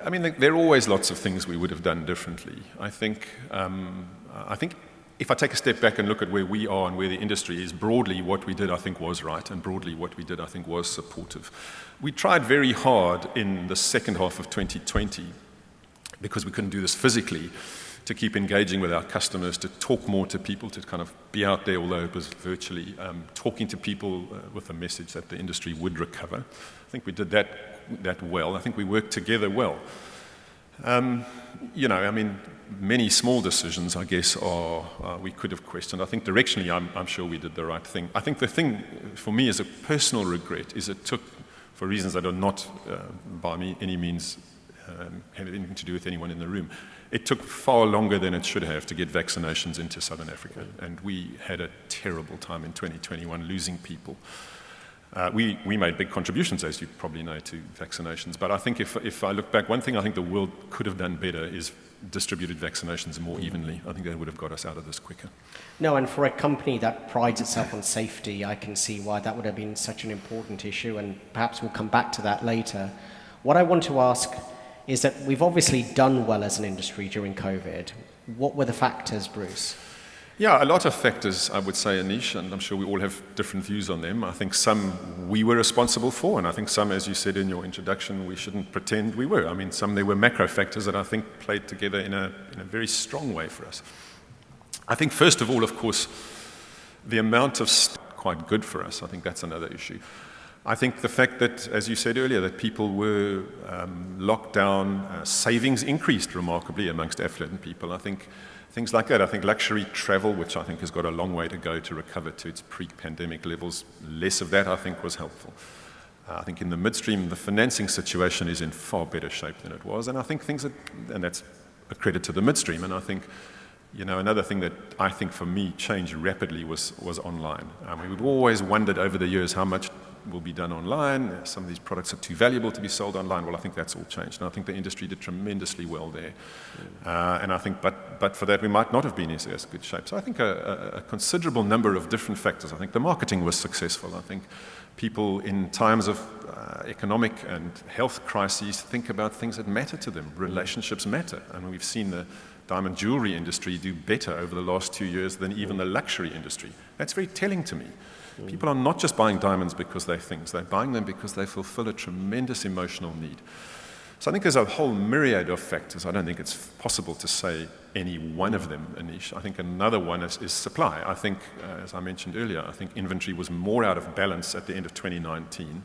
mean, there are always lots of things we would have done differently. I think if I take a step back and look at where we are and where the industry is, broadly what we did I think was right, and broadly what we did I think was supportive. We tried very hard in the second half of 2020, because we couldn't do this physically, to keep engaging with our customers, to talk more to people, to kind of be out there, although it was virtually, talking to people with a message that the industry would recover. I think we did that well. I think we worked together well. Many small decisions, I guess, we could have questioned. I think directionally, I'm sure we did the right thing. I think the thing for me as a personal regret is it took, for reasons that are not by any means have anything to do with anyone in the room, it took far longer than it should have to get vaccinations into Southern Africa. And we had a terrible time in 2021 losing people. We made big contributions, as you probably know, to vaccinations. But I think if I look back, one thing I think the world could have done better is distributed vaccinations more evenly. I think that would have got us out of this quicker. No, and for a company that prides itself on safety, I can see why that would have been such an important issue, and perhaps we'll come back to that later. What I want to ask is that we've obviously done well as an industry during COVID. What were the factors, Bruce? Yeah, a lot of factors, I would say, Anish, and I'm sure we all have different views on them. I think some we were responsible for, and I think some, as you said in your introduction, we shouldn't pretend we were. I mean, some there were macro factors that I think played together in a very strong way for us. I think, first of all, of course, the amount of quite good for us. I think that's another issue. I think the fact that, as you said earlier, that people were locked down, savings increased remarkably amongst affluent people. I think things like that. I think luxury travel, which I think has got a long way to go to recover to its pre-pandemic levels, less of that I think was helpful. I think in the midstream, the financing situation is in far better shape than it was, and I think and that's a credit to the midstream, and I think, another thing that I think for me changed rapidly was online. We've always wondered over the years how much will be done online. Some of these products are too valuable to be sold online. Well, I think that's all changed. And I think the industry did tremendously well there. And I think, but for that, we might not have been in as good shape. So I think a considerable number of different factors. I think the marketing was successful. I think people in times of economic and health crises think about things that matter to them. Relationships matter. And we've seen the diamond jewelry industry do better over the last 2 years than even the luxury industry. That's very telling to me. People are not just buying diamonds because they're things. They're buying them because they fulfill a tremendous emotional need. So I think there's a whole myriad of factors. I don't think it's possible to say any one of them, Anish. I think another one is supply. I think, as I mentioned earlier, I think inventory was more out of balance at the end of 2019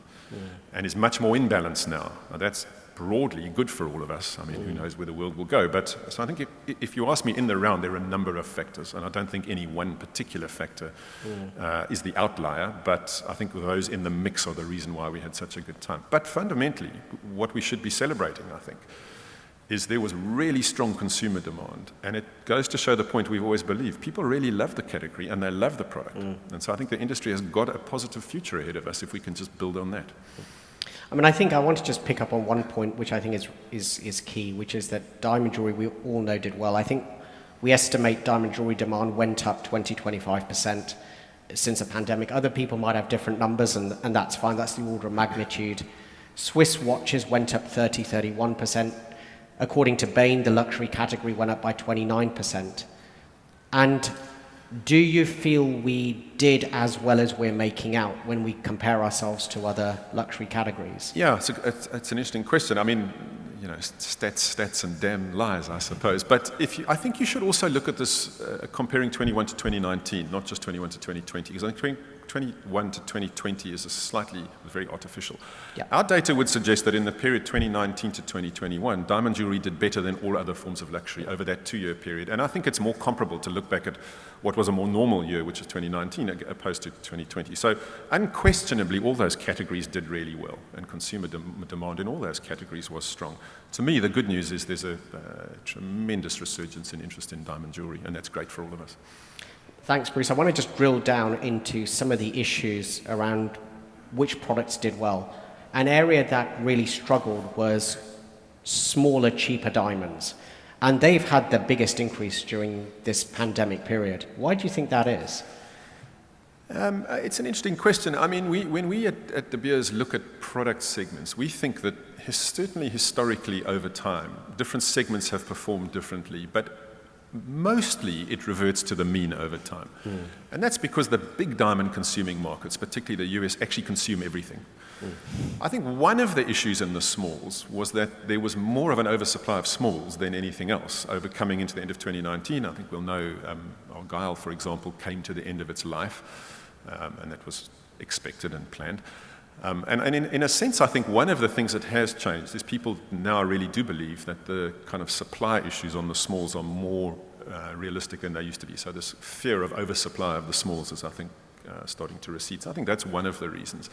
and is much more in balance now. Now that's broadly good for all of us. I mean, who knows where the world will go. But so I think if you ask me in the round, there are a number of factors, and I don't think any one particular factor is the outlier, but I think those in the mix are the reason why we had such a good time. But fundamentally, what we should be celebrating, I think, is there was really strong consumer demand, and it goes to show the point we've always believed. People really love the category, and they love the product. And so I think the industry has got a positive future ahead of us if we can just build on that. I mean, I think I want to just pick up on one point, which I think is key, which is that diamond jewelry, we all know, did well. I think we estimate diamond jewelry demand went up 20-25% since the pandemic. Other people might have different numbers, and that's fine. That's the order of magnitude. Swiss watches went up 30-31%. According to Bain, the luxury category went up by 29%. And do you feel we did as well as we're making out when we compare ourselves to other luxury categories? Yeah, it's an interesting question. I mean, stats and damn lies, I suppose. But I think you should also look at this comparing 21 to 2019, not just 21 to 2020, because I think 21 to 2020 is very artificial. Yeah. Our data would suggest that in the period 2019 to 2021, diamond jewelry did better than all other forms of luxury over that 2-year period. And I think it's more comparable to look back at what was a more normal year, which is 2019, opposed to 2020. So unquestionably, all those categories did really well, and consumer demand in all those categories was strong. To me, the good news is there's a tremendous resurgence in interest in diamond jewelry, and that's great for all of us. Thanks, Bruce. I want to just drill down into some of the issues around which products did well. An area that really struggled was smaller, cheaper diamonds. And they've had the biggest increase during this pandemic period. Why do you think that is? It's an interesting question. I mean, when we at De Beers look at product segments, we think that certainly historically over time, different segments have performed differently, but mostly it reverts to the mean over time. And that's because the big diamond consuming markets, particularly the US, actually consume everything. I think one of the issues in the smalls was that there was more of an oversupply of smalls than anything else. Over coming into the end of 2019, I think we'll know Argyle, for example, came to the end of its life, and that was expected and planned. And in a sense, I think one of the things that has changed is people now really do believe that the kind of supply issues on the smalls are more realistic than they used to be. So this fear of oversupply of the smalls is, I think, starting to recede. So I think that's one of the reasons.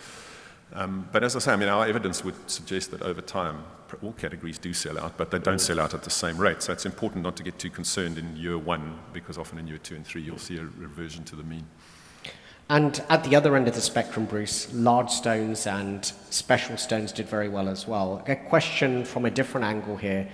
But as I say, I mean, our evidence would suggest that over time, all categories do sell out, but they don't sell out at the same rate. So it's important not to get too concerned in year one, because often in year 2 and 3, you'll see a reversion to the mean. And at the other end of the spectrum, Bruce, large stones and special stones did very well as well. A question from a different angle here.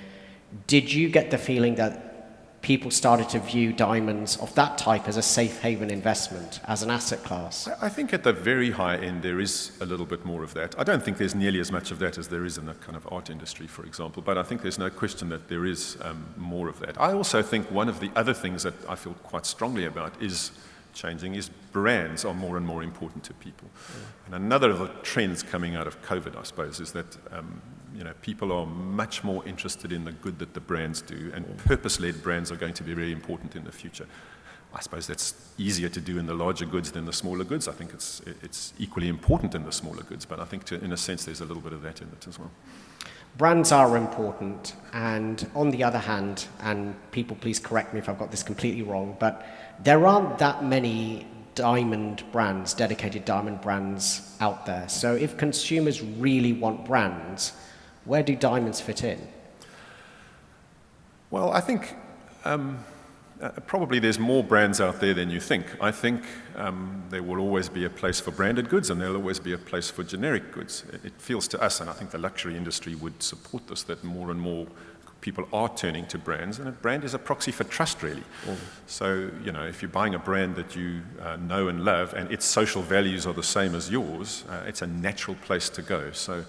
Did you get the feeling that people started to view diamonds of that type as a safe haven investment, as an asset class? I think at the very high end, there is a little bit more of that. I don't think there's nearly as much of that as there is in the kind of art industry, for example, but I think there's no question that there is more of that. I also think one of the other things that I feel quite strongly about is changing is brands are more and more important to people. And another of the trends coming out of COVID, I suppose, is that people are much more interested in the good that the brands do, and purpose-led brands are going to be very important in the future. I suppose that's easier to do in the larger goods than the smaller goods. I think it's equally important in the smaller goods, but I think in a sense there's a little bit of that in it as well. Brands are important, and on the other hand, and people please correct me if I've got this completely wrong, but there aren't that many diamond brands, dedicated diamond brands out there. So if consumers really want brands, where do diamonds fit in? Well, I think probably there's more brands out there than you think. I think there will always be a place for branded goods, and there'll always be a place for generic goods. It feels to us, and I think the luxury industry would support this, that more and more people are turning to brands, and a brand is a proxy for trust, really. So, if you're buying a brand that you know and love, and its social values are the same as yours, it's a natural place to go. So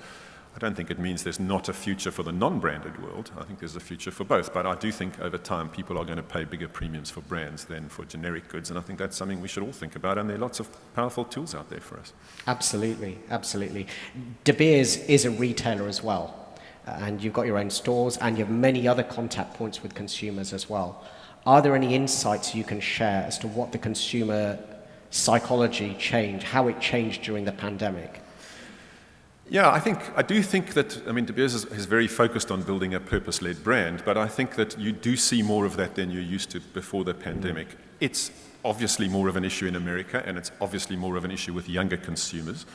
I don't think it means there's not a future for the non-branded world. I think there's a future for both. But I do think over time people are going to pay bigger premiums for brands than for generic goods. And I think that's something we should all think about. And there are lots of powerful tools out there for us. Absolutely, absolutely. De Beers is a retailer as well. And you've got your own stores, and you have many other contact points with consumers as well. Are there any insights you can share as to what the consumer psychology changed, how it changed during the pandemic? Yeah, I do think that, De Beers is very focused on building a purpose-led brand, but I think that you do see more of that than you used to before the pandemic. It's obviously more of an issue in America, and it's obviously more of an issue with younger consumers.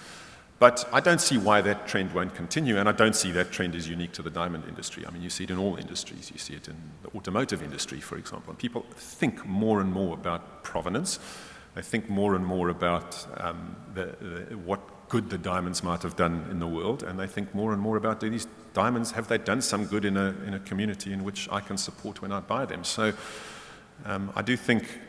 But I don't see why that trend won't continue, and I don't see that trend is unique to the diamond industry. You see it in all industries. You see it in the automotive industry, for example. And people think more and more about provenance. They think more and more about what good the diamonds might have done in the world, and they think more and more about, do these diamonds, have they done some good in a community in which I can support when I buy them? So I do think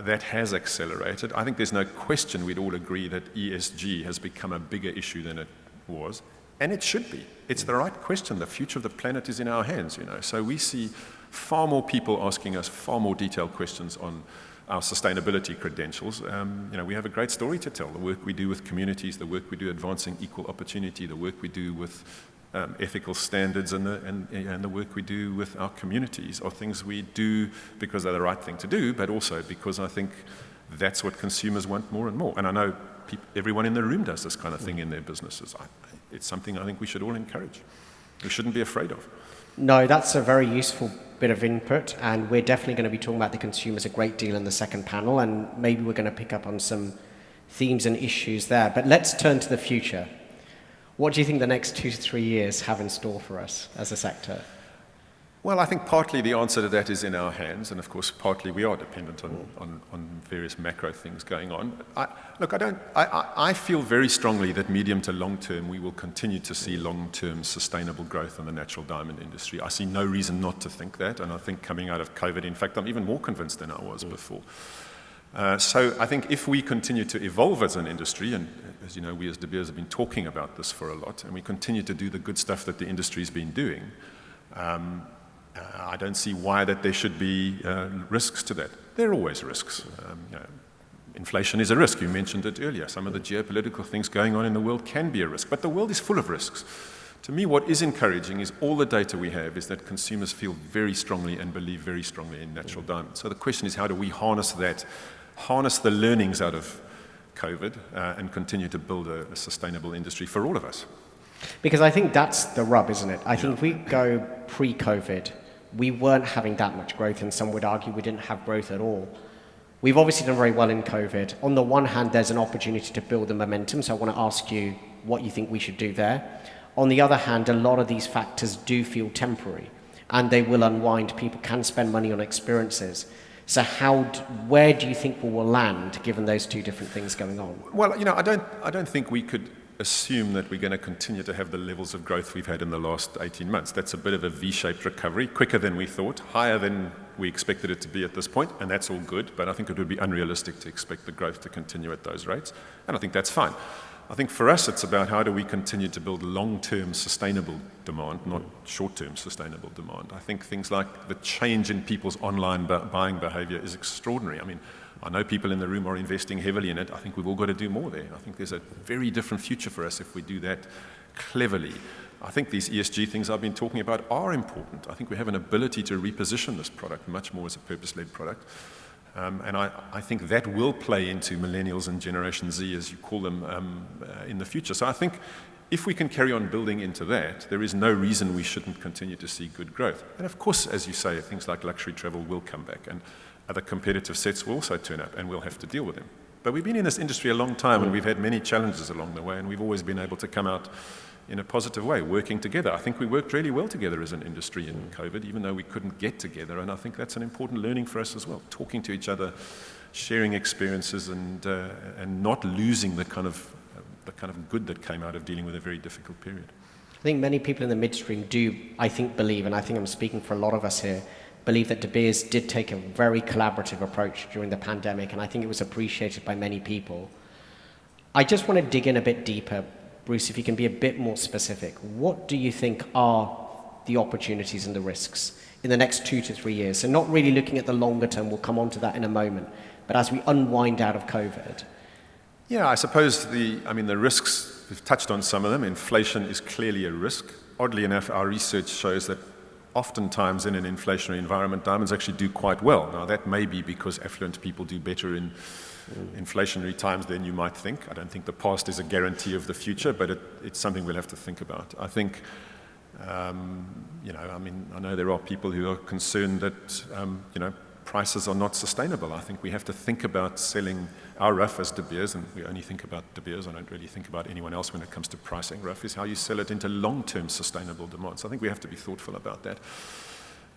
that has accelerated. I think there's no question we'd all agree that ESG has become a bigger issue than it was, and it should be. It's the right question. The future of the planet is in our hands, So we see far more people asking us far more detailed questions on our sustainability credentials. We have a great story to tell. The work we do with communities, the work we do advancing equal opportunity, the work we do with ethical standards, and the work we do with our communities are things we do because they're the right thing to do, but also because I think that's what consumers want more and more. And I know everyone in the room does this kind of thing in their businesses. It's something I think we should all encourage. We shouldn't be afraid of. No, that's a very useful bit of input, and we're definitely going to be talking about the consumers a great deal in the second panel, and maybe we're going to pick up on some themes and issues there. But let's turn to the future. What do you think the next 2 to 3 years have in store for us as a sector? Well, I think partly the answer to that is in our hands, and of course, partly we are dependent on various macro things going on. I feel very strongly that medium to long term, we will continue to see long-term sustainable growth in the natural diamond industry. I see no reason not to think that, and I think coming out of COVID, in fact, I'm even more convinced than I was before. So I think if we continue to evolve as an industry, and as you know, we as De Beers have been talking about this for a lot, and we continue to do the good stuff that the industry's been doing, I don't see why that there should be risks to that. There are always risks. Inflation is a risk. You mentioned it earlier. Some of the geopolitical things going on in the world can be a risk, but the world is full of risks. To me, what is encouraging is all the data we have is that consumers feel very strongly and believe very strongly in natural diamonds. So the question is, how do we harness that, harness the learnings out of COVID, and continue to build a sustainable industry for all of us? Because I think that's the rub, isn't it? I think if we go pre-COVID, we weren't having that much growth, and some would argue we didn't have growth at all. We've obviously done very well in COVID. On the one hand, there's an opportunity to build the momentum, so I want to ask you what you think we should do there. On the other hand, a lot of these factors do feel temporary, and they will unwind. People can spend money on experiences. So where do you think we will land, given those two different things going on? Well, I don't think we could assume that we're going to continue to have the levels of growth we've had in the last 18 months. That's a bit of a V-shaped recovery, quicker than we thought, higher than we expected it to be at this point, and that's all good, but I think it would be unrealistic to expect the growth to continue at those rates, and I think that's fine. I think for us, it's about how do we continue to build long-term sustainable demand, not short-term sustainable demand. I think things like the change in people's online buying behavior is extraordinary. I mean, I know people in the room are investing heavily in it. I think we've all got to do more there. I think there's a very different future for us if we do that cleverly. I think these ESG things I've been talking about are important. I think we have an ability to reposition this product much more as a purpose-led product. And I think that will play into millennials and Generation Z, as you call them, in the future. So I think if we can carry on building into that, there is no reason we shouldn't continue to see good growth. And of course, as you say, things like luxury travel will come back, and other competitive sets will also turn up, and we'll have to deal with them. But we've been in this industry a long time, and we've had many challenges along the way, and we've always been able to come out in a positive way, working together. I think we worked really well together as an industry in COVID, even though we couldn't get together, and I think that's an important learning for us as well, talking to each other, sharing experiences, and not losing the kind of good that came out of dealing with a very difficult period. I think many people in the midstream do, I think, believe, and I think I'm speaking for a lot of us here, believe that De Beers did take a very collaborative approach during the pandemic, and I think it was appreciated by many people. I just want to dig in a bit deeper. Bruce, if you can be a bit more specific, what do you think are the opportunities and the risks in the next 2 to 3 years? So not really looking at the longer term, we'll come on to that in a moment, but as we unwind out of COVID. Yeah, I suppose the risks, we've touched on some of them. Inflation is clearly a risk. Oddly enough, our research shows that oftentimes in an inflationary environment, diamonds actually do quite well. Now, that may be because affluent people do better in inflationary times than you might think. I don't think the past is a guarantee of the future, but it's something we'll have to think about. I think, I know there are people who are concerned that, prices are not sustainable. I think we have to think about selling our rough as De Beers, and we only think about De Beers. I don't really think about anyone else when it comes to pricing. Rough is how you sell it into long-term sustainable demand. So I think we have to be thoughtful about that.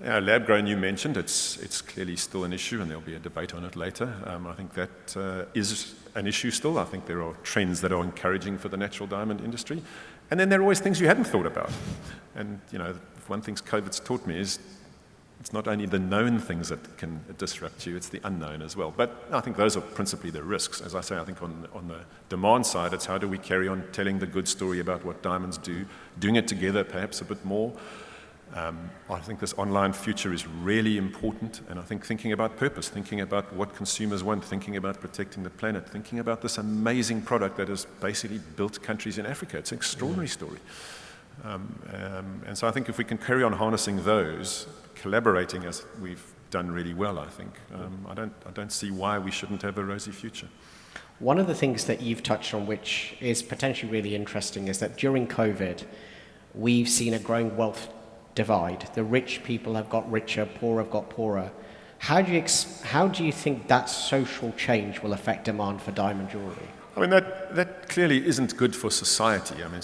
Lab grown, you mentioned, it's clearly still an issue, and there'll be a debate on it later. I think that is an issue still. I think there are trends that are encouraging for the natural diamond industry. And then there are always things you hadn't thought about. And, one thing COVID's taught me is it's not only the known things that can disrupt you, it's the unknown as well. But I think those are principally the risks. As I say, I think on the demand side, it's how do we carry on telling the good story about what diamonds do, doing it together perhaps a bit more. I think this online future is really important, and I think thinking about purpose, thinking about what consumers want, thinking about protecting the planet, thinking about this amazing product that has basically built countries in Africa. It's an extraordinary story. And so I think if we can carry on harnessing those, collaborating as we've done really well, I think, I don't see why we shouldn't have a rosy future. One of the things that you've touched on, which is potentially really interesting, is that during COVID, we've seen a growing wealth divide. The rich people have got richer, poor have got poorer. How do you think that social change will affect demand for diamond jewelry? I mean, that clearly isn't good for society. I mean,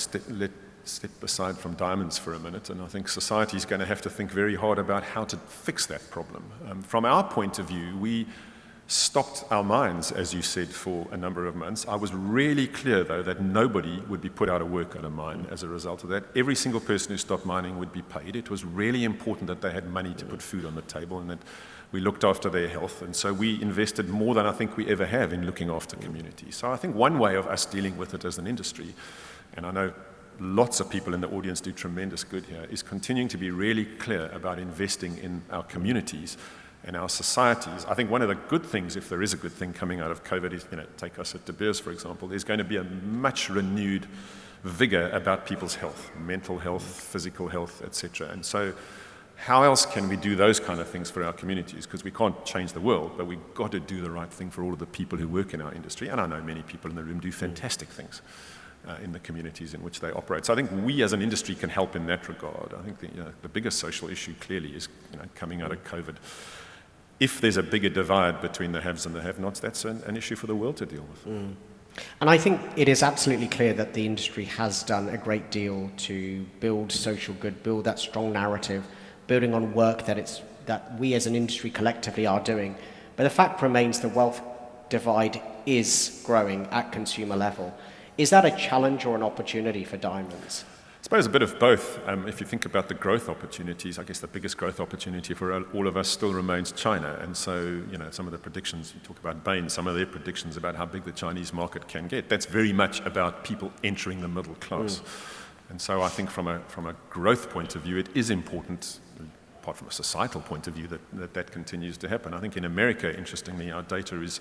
step aside from diamonds for a minute, and I think society is going to have to think very hard about how to fix that problem. From our point of view, we stopped our mines, as you said, for a number of months. I was really clear, though, that nobody would be put out of work at a mine as a result of that. Every single person who stopped mining would be paid. It was really important that they had money to put food on the table and that we looked after their health. And so we invested more than I think we ever have in looking after communities. So I think one way of us dealing with it as an industry, and I know lots of people in the audience do tremendous good here, is continuing to be really clear about investing in our communities and our societies. I think one of the good things, if there is a good thing coming out of COVID, is, take us at De Beers, for example, there's going to be a much renewed vigor about people's health, mental health, physical health, etc. And so how else can we do those kind of things for our communities? Because we can't change the world, but we've got to do the right thing for all of the people who work in our industry. And I know many people in the room do fantastic things in the communities in which they operate. So I think we as an industry can help in that regard. I think the biggest social issue clearly is coming out of COVID. If there's a bigger divide between the haves and the have-nots, that's an issue for the world to deal with. And I think it is absolutely clear that the industry has done a great deal to build social good, build that strong narrative, building on work that we as an industry collectively are doing. But the fact remains the wealth divide is growing at consumer level. Is that a challenge or an opportunity for diamonds? I suppose a bit of both. If you think about the growth opportunities, I guess the biggest growth opportunity for all of us still remains China. And so, some of the predictions, you talk about Bain, some of their predictions about how big the Chinese market can get, that's very much about people entering the middle class. And so I think from a growth point of view, it is important, apart from a societal point of view, that continues to happen. I think in America, interestingly, our data is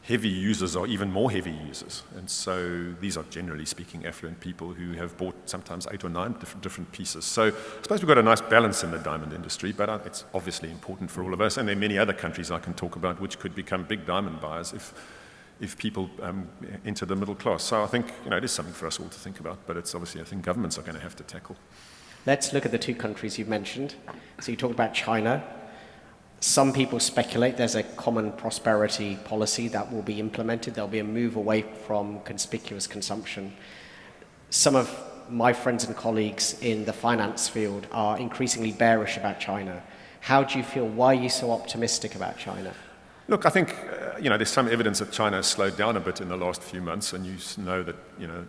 heavy users are even more heavy users. And so these are, generally speaking, affluent people who have bought sometimes 8 or 9 different pieces. So I suppose we've got a nice balance in the diamond industry, but it's obviously important for all of us. And there are many other countries I can talk about which could become big diamond buyers if people enter the middle class. So I think it is something for us all to think about, but it's obviously, I think governments are going to have to tackle. Let's look at the 2 countries you've mentioned. So you talked about China. Some people speculate there's a common prosperity policy that will be implemented. There'll be a move away from conspicuous consumption. Some of my friends and colleagues in the finance field are increasingly bearish about China. How do you feel? Why are you so optimistic about China? Look, I think there's some evidence that China has slowed down a bit in the last few months, and you know that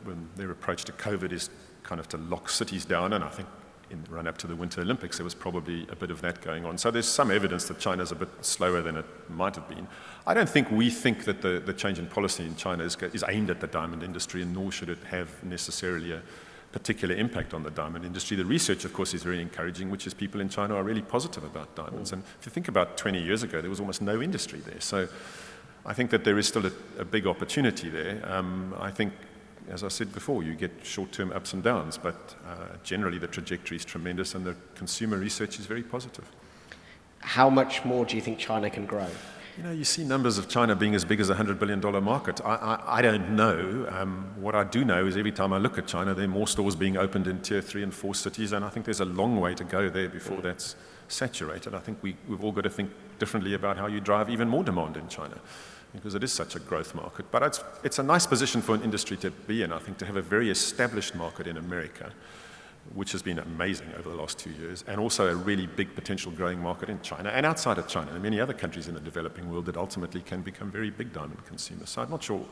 when their approach to COVID is kind of to lock cities down, and I think in the run-up to the Winter Olympics, there was probably a bit of that going on. So there's some evidence that China's a bit slower than it might have been. I don't think we think that the change in policy in China is aimed at the diamond industry, and nor should it have necessarily a particular impact on the diamond industry. The research, of course, is very encouraging, which is people in China are really positive about diamonds. And if you think about 20 years ago, there was almost no industry there. So I think that there is still a big opportunity there. I think, as I said before, you get short-term ups and downs, but generally the trajectory is tremendous and the consumer research is very positive. How much more do you think China can grow? You see numbers of China being as big as a $100 billion market. I don't know. What I do know is every time I look at China, there are more stores being opened in tier 3 and 4 cities, and I think there's a long way to go there before that's saturated. I think we've all got to think differently about how you drive even more demand in China, because it is such a growth market. But it's a nice position for an industry to be in, I think, to have a very established market in America, which has been amazing over the last 2 years, and also a really big potential growing market in China and outside of China, and many other countries in the developing world that ultimately can become very big diamond consumers. So I'm not sure.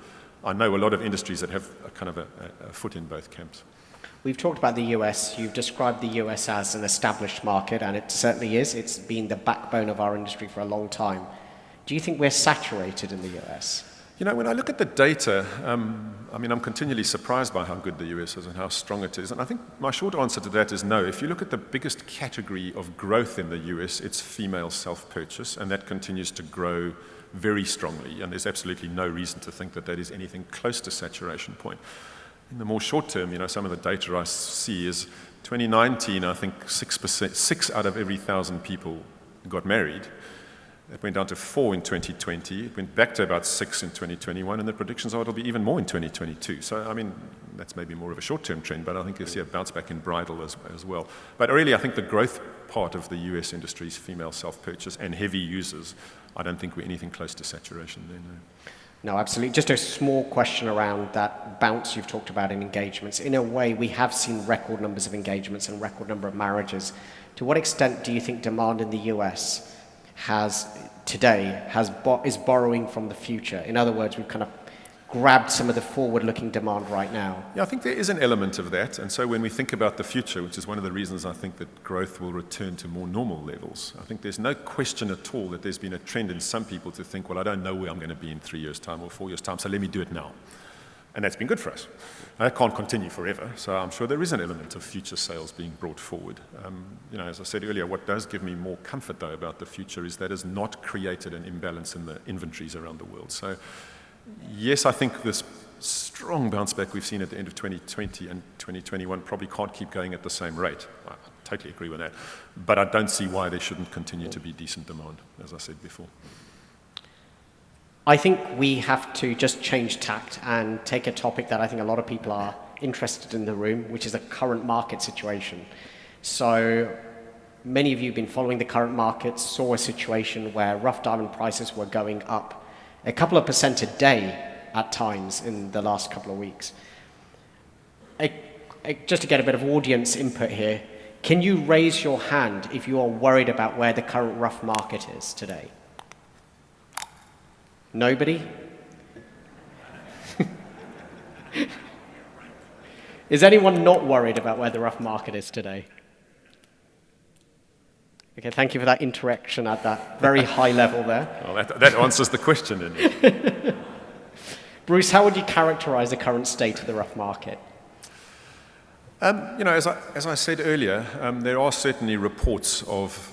I know a lot of industries that have a kind of a foot in both camps. We've talked about the US. You've described the US as an established market, and it certainly is. It's been the backbone of our industry for a long time. Do you think we're saturated in the US? When I look at the data, I'm continually surprised by how good the US is and how strong it is. And I think my short answer to that is no. If you look at the biggest category of growth in the US, it's female self-purchase, and that continues to grow very strongly. And there's absolutely no reason to think that is anything close to saturation point. In the more short term, some of the data I see is 2019, I think 6 out of every 1,000 people got married. It went down to 4 in 2020. It went back to about 6 in 2021, and the predictions are it'll be even more in 2022. So, that's maybe more of a short-term trend, but I think you'll see a bounce back in bridal as well. But really, I think the growth part of the US industry is female self-purchase and heavy users. I don't think we're anything close to saturation there, no. No, absolutely. Just a small question around that bounce you've talked about in engagements. In a way, we have seen record numbers of engagements and record number of marriages. To what extent do you think demand in the US is borrowing from the future? In other words, we've kind of grabbed some of the forward-looking demand right now. Yeah, I think there is an element of that. And so when we think about the future, which is one of the reasons I think that growth will return to more normal levels, I think there's no question at all that there's been a trend in some people to think, well, I don't know where I'm going to be in 3 years' time or 4 years' time, so let me do it now. And that's been good for us. That can't continue forever, so I'm sure there is an element of future sales being brought forward. As I said earlier, what does give me more comfort, though, about the future is that has not created an imbalance in the inventories around the world. So yes, I think this strong bounce back we've seen at the end of 2020 and 2021 probably can't keep going at the same rate. I totally agree with that. But I don't see why there shouldn't continue to be decent demand, as I said before. I think we have to just change tact and take a topic that I think a lot of people are interested in the room, which is the current market situation. So many of you have been following the current market, saw a situation where rough diamond prices were going up a couple of % a day at times in the last couple of weeks. Just to get a bit of audience input here, can you raise your hand if you are worried about where the current rough market is today? Nobody? Is anyone not worried about where the rough market is today? Okay, thank you for that interaction at that very high level there. Well, that answers the question, Anish. Bruce, how would you characterize the current state of the rough market? As I said earlier, there are certainly reports of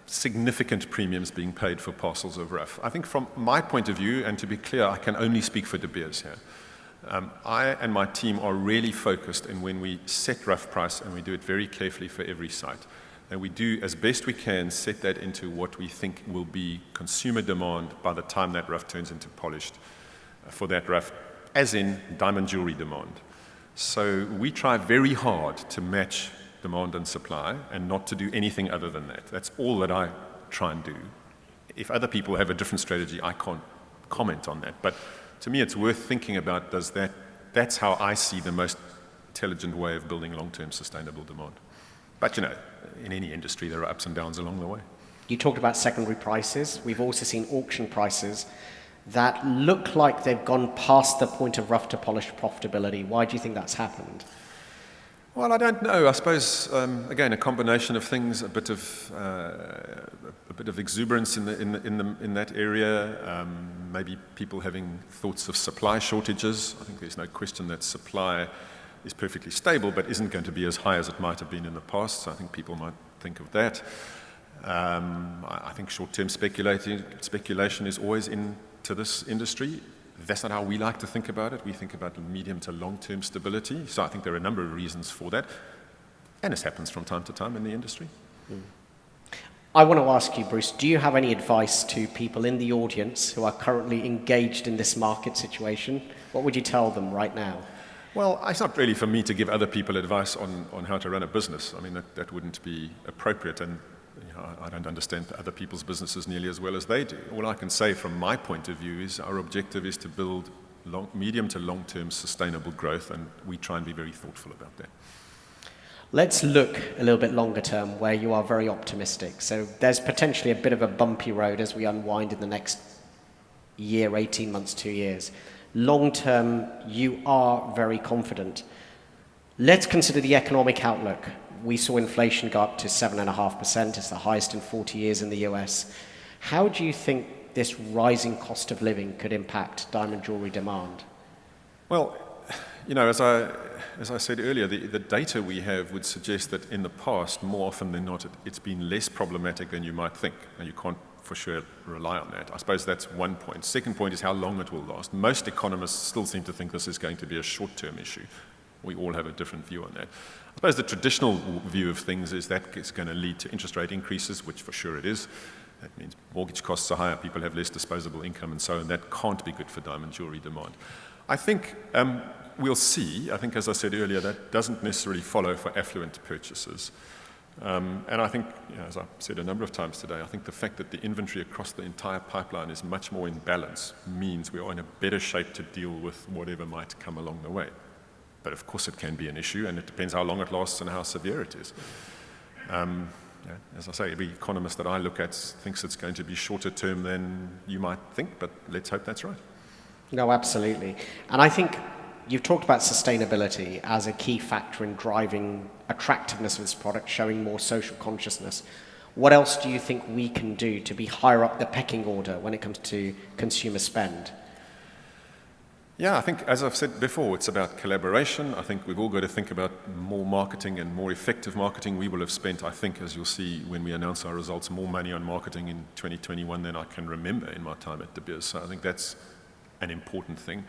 significant premiums being paid for parcels of rough. I think from my point of view, and to be clear, I can only speak for De Beers here. I and my team are really focused in when we set rough price, and we do it very carefully for every site. And we do, as best we can, set that into what we think will be consumer demand by the time that rough turns into polished for that rough, as in diamond jewelry demand. So we try very hard to match demand and supply and not to do anything other than that. That's all that I try and do. If other people have a different strategy, I can't comment on that. But to me, it's worth thinking about, that's how I see the most intelligent way of building long-term sustainable demand. But in any industry, there are ups and downs along the way. You talked about secondary prices. We've also seen auction prices that look like they've gone past the point of rough to polished profitability. Why do you think that's happened? Well, I don't know. I suppose, again, a combination of things, a bit of exuberance in that area, maybe people having thoughts of supply shortages. I think there's no question that supply is perfectly stable, but isn't going to be as high as it might have been in the past. So I think people might think of that. I think short-term speculation is always into this industry. That's not how we like to think about it. We think about medium to long-term stability. So I think there are a number of reasons for that. And this happens from time to time in the industry. I want to ask you, Bruce, do you have any advice to people in the audience who are currently engaged in this market situation? What would you tell them right now? Well, it's not really for me to give other people advice on how to run a business. I mean, that wouldn't be appropriate. And I don't understand other people's businesses nearly as well as they do. All I can say from my point of view is our objective is to build medium to long-term sustainable growth, and we try and be very thoughtful about that. Let's look a little bit longer term where you are very optimistic. So there's potentially a bit of a bumpy road as we unwind in the next year, 18 months, 2 years. Long term, you are very confident. Let's consider the economic outlook. We saw inflation go up to 7.5%. It's the highest in 40 years in the US. How do you think this rising cost of living could impact diamond jewelry demand? Well, as I said earlier, the data we have would suggest that in the past, more often than not, it's been less problematic than you might think. And you can't for sure rely on that. I suppose that's one point. Second point is how long it will last. Most economists still seem to think this is going to be a short-term issue. We all have a different view on that. I suppose the traditional view of things is that it's going to lead to interest rate increases, which for sure it is. That means mortgage costs are higher, people have less disposable income, and so on. That can't be good for diamond jewelry demand. I think we'll see. I think, as I said earlier, that doesn't necessarily follow for affluent purchases. And I think, as I've said a number of times today, I think the fact that the inventory across the entire pipeline is much more in balance means we are in a better shape to deal with whatever might come along the way. But of course it can be an issue, and it depends how long it lasts and how severe it is. As I say, every economist that I look at thinks it's going to be shorter term than you might think, but let's hope that's right. No, absolutely. And I think you've talked about sustainability as a key factor in driving attractiveness of this product, showing more social consciousness. What else do you think we can do to be higher up the pecking order when it comes to consumer spend? Yeah, I think, as I've said before, it's about collaboration. I think we've all got to think about more marketing and more effective marketing. We will have spent, I think, as you'll see when we announce our results, more money on marketing in 2021 than I can remember in my time at De Beers. So I think that's an important thing.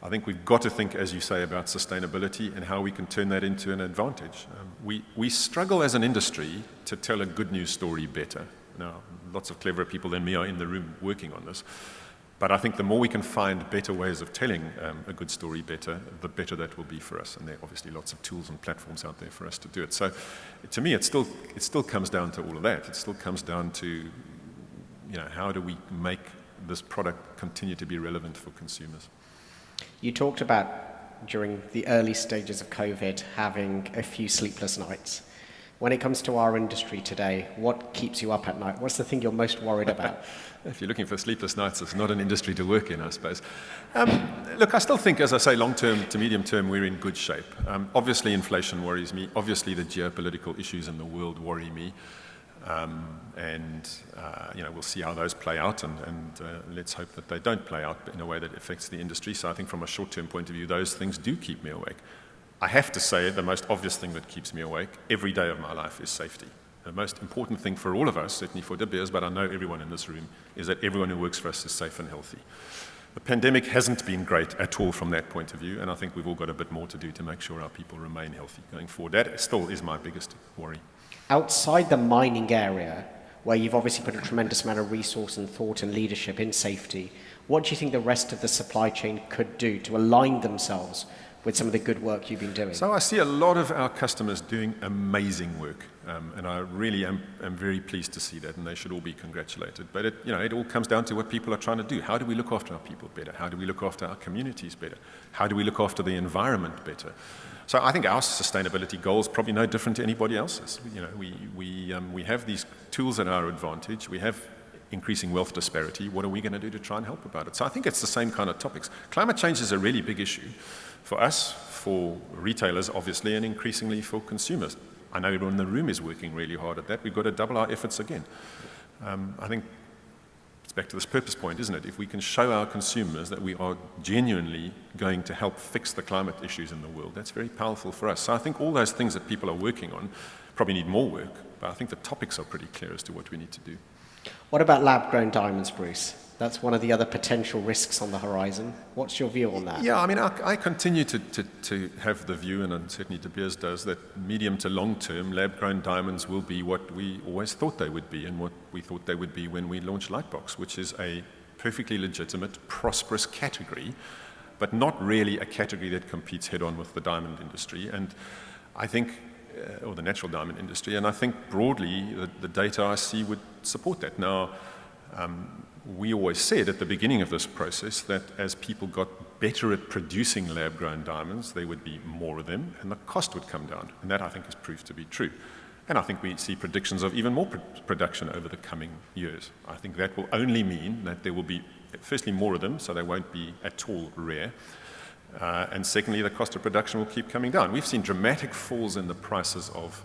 I think we've got to think, as you say, about sustainability and how we can turn that into an advantage. We struggle as an industry to tell a good news story better. Now, lots of cleverer people than me are in the room working on this. But I think the more we can find better ways of telling a good story better, the better that will be for us. And there are obviously lots of tools and platforms out there for us to do it. So to me, it still comes down to all of that. It still comes down to, how do we make this product continue to be relevant for consumers? You talked about, during the early stages of COVID, having a few sleepless nights. When it comes to our industry today, what keeps you up at night? What's the thing you're most worried about? If you're looking for sleepless nights, it's not an industry to work in, I suppose. Look, I still think, as I say, long-term to medium-term, we're in good shape. Obviously, inflation worries me. Obviously, the geopolitical issues in the world worry me. We'll see how those play out, and let's hope that they don't play out in a way that affects the industry. So I think from a short-term point of view, those things do keep me awake. I have to say the most obvious thing that keeps me awake every day of my life is safety. The most important thing for all of us, certainly for De Beers, but I know everyone in this room, is that everyone who works for us is safe and healthy. The pandemic hasn't been great at all from that point of view, and I think we've all got a bit more to do to make sure our people remain healthy going forward. That still is my biggest worry. Outside the mining area, where you've obviously put a tremendous amount of resource and thought and leadership in safety, what do you think the rest of the supply chain could do to align themselves with some of the good work you've been doing? So I see a lot of our customers doing amazing work, and I really am very pleased to see that, and they should all be congratulated. But it all comes down to what people are trying to do. How do we look after our people better? How do we look after our communities better? How do we look after the environment better? So I think our sustainability goals are probably no different to anybody else's. We have these tools at our advantage. We have increasing wealth disparity. What are we going to do to try and help about it? So I think it's the same kind of topics. Climate change is a really big issue for us, for retailers, obviously, and increasingly for consumers. I know everyone in the room is working really hard at that. We've got to double our efforts again. I think it's back to this purpose point, isn't it? If we can show our consumers that we are genuinely going to help fix the climate issues in the world, that's very powerful for us. So I think all those things that people are working on probably need more work, but I think the topics are pretty clear as to what we need to do. What about lab-grown diamonds, Bruce? That's one of the other potential risks on the horizon. What's your view on that? Yeah, I mean, I continue to have the view, and certainly De Beers does, that medium to long term, lab-grown diamonds will be what we always thought they would be and what we thought they would be when we launched Lightbox, which is a perfectly legitimate, prosperous category, but not really a category that competes head-on with the diamond industry. And I think, or the natural diamond industry, and I think broadly the data I see would support that. Now, we always said at the beginning of this process that as people got better at producing lab-grown diamonds, there would be more of them and the cost would come down. And that, I think, has proved to be true. And I think we see predictions of even more production over the coming years. I think that will only mean that there will be, firstly, more of them, so they won't be at all rare. And secondly, the cost of production will keep coming down. We've seen dramatic falls in the prices of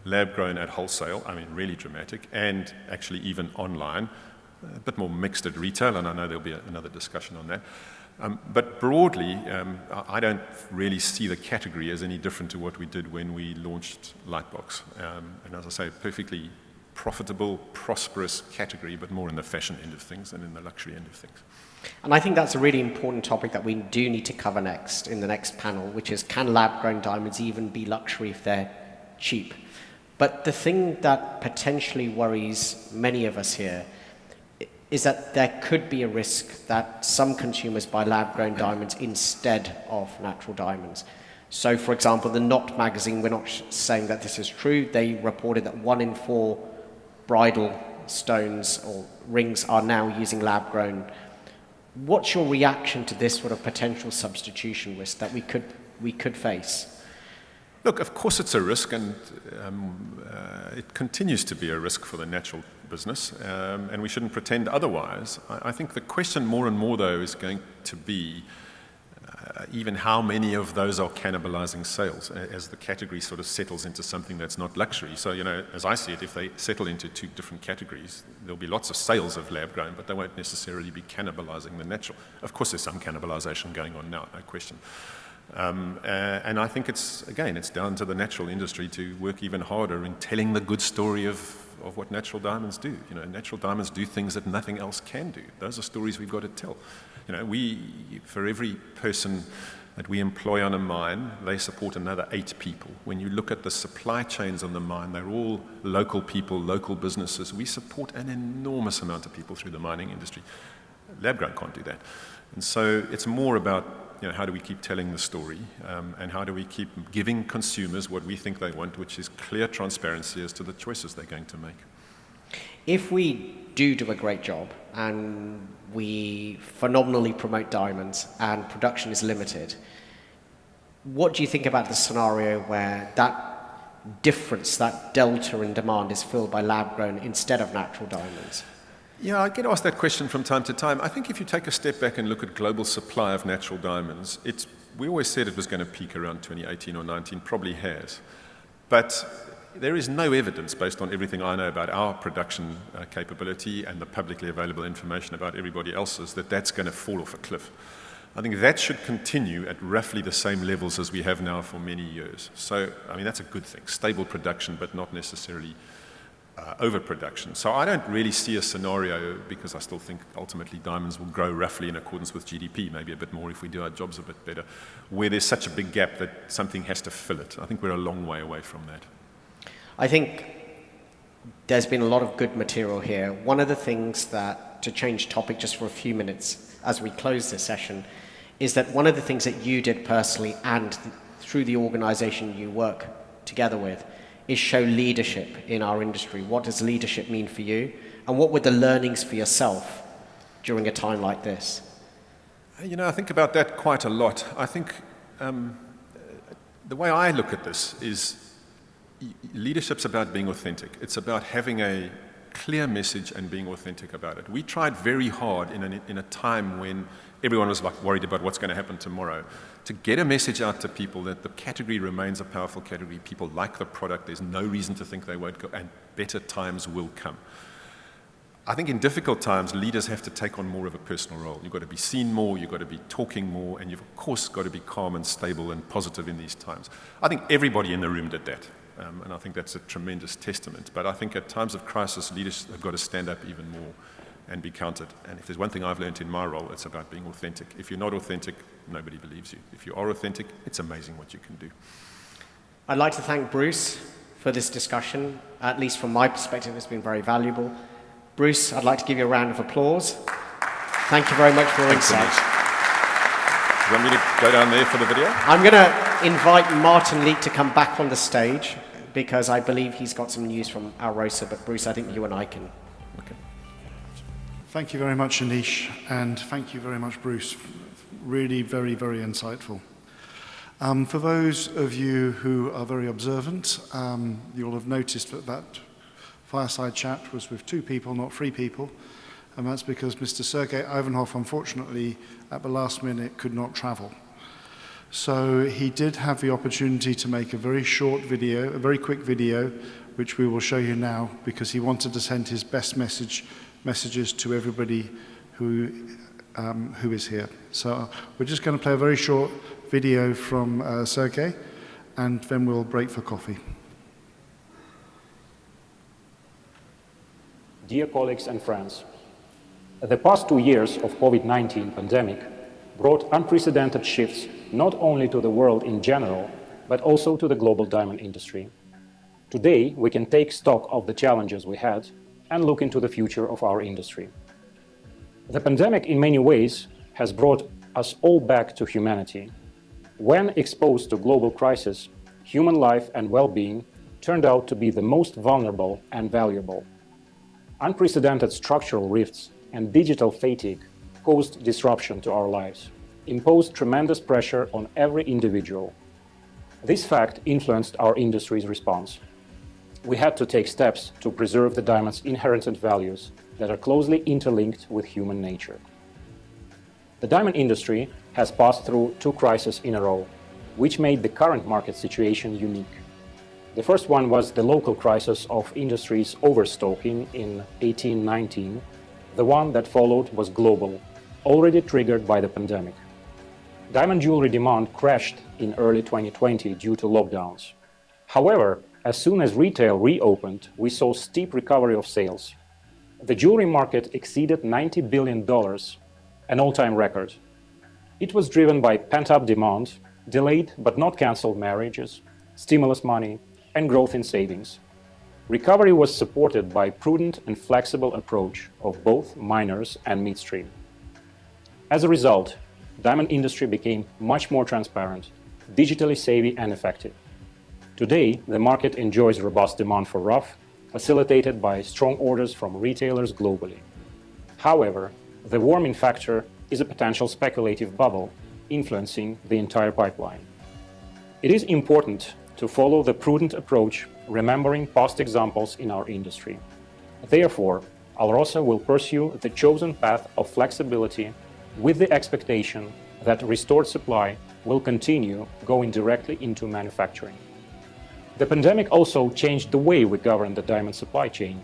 lab-grown at wholesale, I mean, really dramatic, and actually even online. A bit more mixed at retail, and I know there'll be another discussion on that. But broadly, I don't really see the category as any different to what we did when we launched Lightbox. And as I say, perfectly profitable, prosperous category, but more in the fashion end of things than in the luxury end of things. And I think that's a really important topic that we do need to cover next in the next panel, which is, can lab-grown diamonds even be luxury if they're cheap? But the thing that potentially worries many of us here is that there could be a risk that some consumers buy lab-grown diamonds instead of natural diamonds. So, for example, the Knot magazine, we're not saying that this is true, they reported that 1 in 4 bridal stones or rings are now using lab-grown. What's your reaction to this sort of potential substitution risk that we could face? Look, of course it's a risk, and it continues to be a risk for the natural business, and we shouldn't pretend otherwise. I think the question more and more, though, is going to be even how many of those are cannibalizing sales as the category sort of settles into something that's not luxury. So, as I see it, if they settle into 2 different categories, there'll be lots of sales of lab-grown, but they won't necessarily be cannibalizing the natural. Of course, there's some cannibalization going on now, no question. And I think it's down to the natural industry to work even harder in telling the good story of what natural diamonds do. Natural diamonds do things that nothing else can do. Those are stories we've got to tell. For every person that we employ on a mine, they support another 8 people. When you look at the supply chains on the mine, they're all local people, local businesses. We support an enormous amount of people through the mining industry. Lab-grown can't do that. And so it's more about how do we keep telling the story, and how do we keep giving consumers what we think they want, which is clear transparency as to the choices they're going to make. If we do a great job and we phenomenally promote diamonds and production is limited, what do you think about the scenario where that difference, that delta in demand is filled by lab-grown instead of natural diamonds? Yeah, I get asked that question from time to time. I think if you take a step back and look at global supply of natural diamonds, we always said it was going to peak around 2018 or 19, probably has. But there is no evidence, based on everything I know about our production capability and the publicly available information about everybody else's, that that's going to fall off a cliff. I think that should continue at roughly the same levels as we have now for many years. So, that's a good thing. Stable production, but not necessarily overproduction. So I don't really see a scenario, because I still think ultimately diamonds will grow roughly in accordance with GDP, maybe a bit more if we do our jobs a bit better, where there's such a big gap that something has to fill it. I think we're a long way away from that. I think there's been a lot of good material here. One of the things that, to change topic just for a few minutes as we close this session, is that one of the things that you did personally and through the organization you work together with is show leadership in our industry. What does leadership mean for you? And what were the learnings for yourself during a time like this? I think about that quite a lot. I think the way I look at this is leadership's about being authentic. It's about having a clear message and being authentic about it. We tried very hard in a time when everyone was worried about what's going to happen tomorrow, to get a message out to people that the category remains a powerful category. People like the product. There's no reason to think they won't go, and better times will come. I think in difficult times, leaders have to take on more of a personal role. You've got to be seen more, you've got to be talking more, and you've, of course, got to be calm and stable and positive in these times. I think everybody in the room did that, and I think that's a tremendous testament. But I think at times of crisis, leaders have got to stand up even more and be counted. And if there's one thing I've learned in my role, it's about being authentic. If you're not authentic, nobody believes you. If you are authentic, it's amazing what you can do. I'd like to thank Bruce for this discussion. At least from my perspective, it's been very valuable. Bruce, I'd like to give you a round of applause. Thank you very much for your insights. Do you want me to go down there for the video? I'm going to invite Martin Leek to come back on the stage, because I believe he's got some news from Alrosa. But Bruce, I think you and I can. Okay. Thank you very much, Anish, and thank you very much, Bruce. Really very, very insightful. For those of you who are very observant, you'll have noticed that fireside chat was with 2 people, not 3 people, and that's because Mr. Sergei Ivanov, unfortunately, at the last minute could not travel. So he did have the opportunity to make a very short video, a very quick video, which we will show you now, because he wanted to send his best messages to everybody who is here. So we're just going to play a very short video from Sergei, and then we'll break for coffee. Dear colleagues and friends, the past 2 years of COVID-19 pandemic brought unprecedented shifts not only to the world in general, but also to the global diamond industry. Today, we can take stock of the challenges we had and look into the future of our industry. The pandemic, in many ways, has brought us all back to humanity. When exposed to global crisis, human life and well-being turned out to be the most vulnerable and valuable. Unprecedented structural rifts and digital fatigue caused disruption to our lives, imposed tremendous pressure on every individual. This fact influenced our industry's response. We had to take steps to preserve the diamond's inherited values that are closely interlinked with human nature. The diamond industry has passed through 2 crises in a row, which made the current market situation unique. The first one was the local crisis of industry's overstocking in 1819. The one that followed was global, already triggered by the pandemic. Diamond jewelry demand crashed in early 2020 due to lockdowns. However, as soon as retail reopened, we saw steep recovery of sales. The jewelry market exceeded $90 billion, an all-time record. It was driven by pent-up demand, delayed but not cancelled marriages, stimulus money, and growth in savings. Recovery was supported by prudent and flexible approach of both miners and midstream. As a result, diamond industry became much more transparent, digitally savvy and effective. Today, the market enjoys robust demand for rough, facilitated by strong orders from retailers globally. However, the warming factor is a potential speculative bubble influencing the entire pipeline. It is important to follow the prudent approach, remembering past examples in our industry. Therefore, Alrosa will pursue the chosen path of flexibility with the expectation that restored supply will continue going directly into manufacturing. The pandemic also changed the way we govern the diamond supply chain.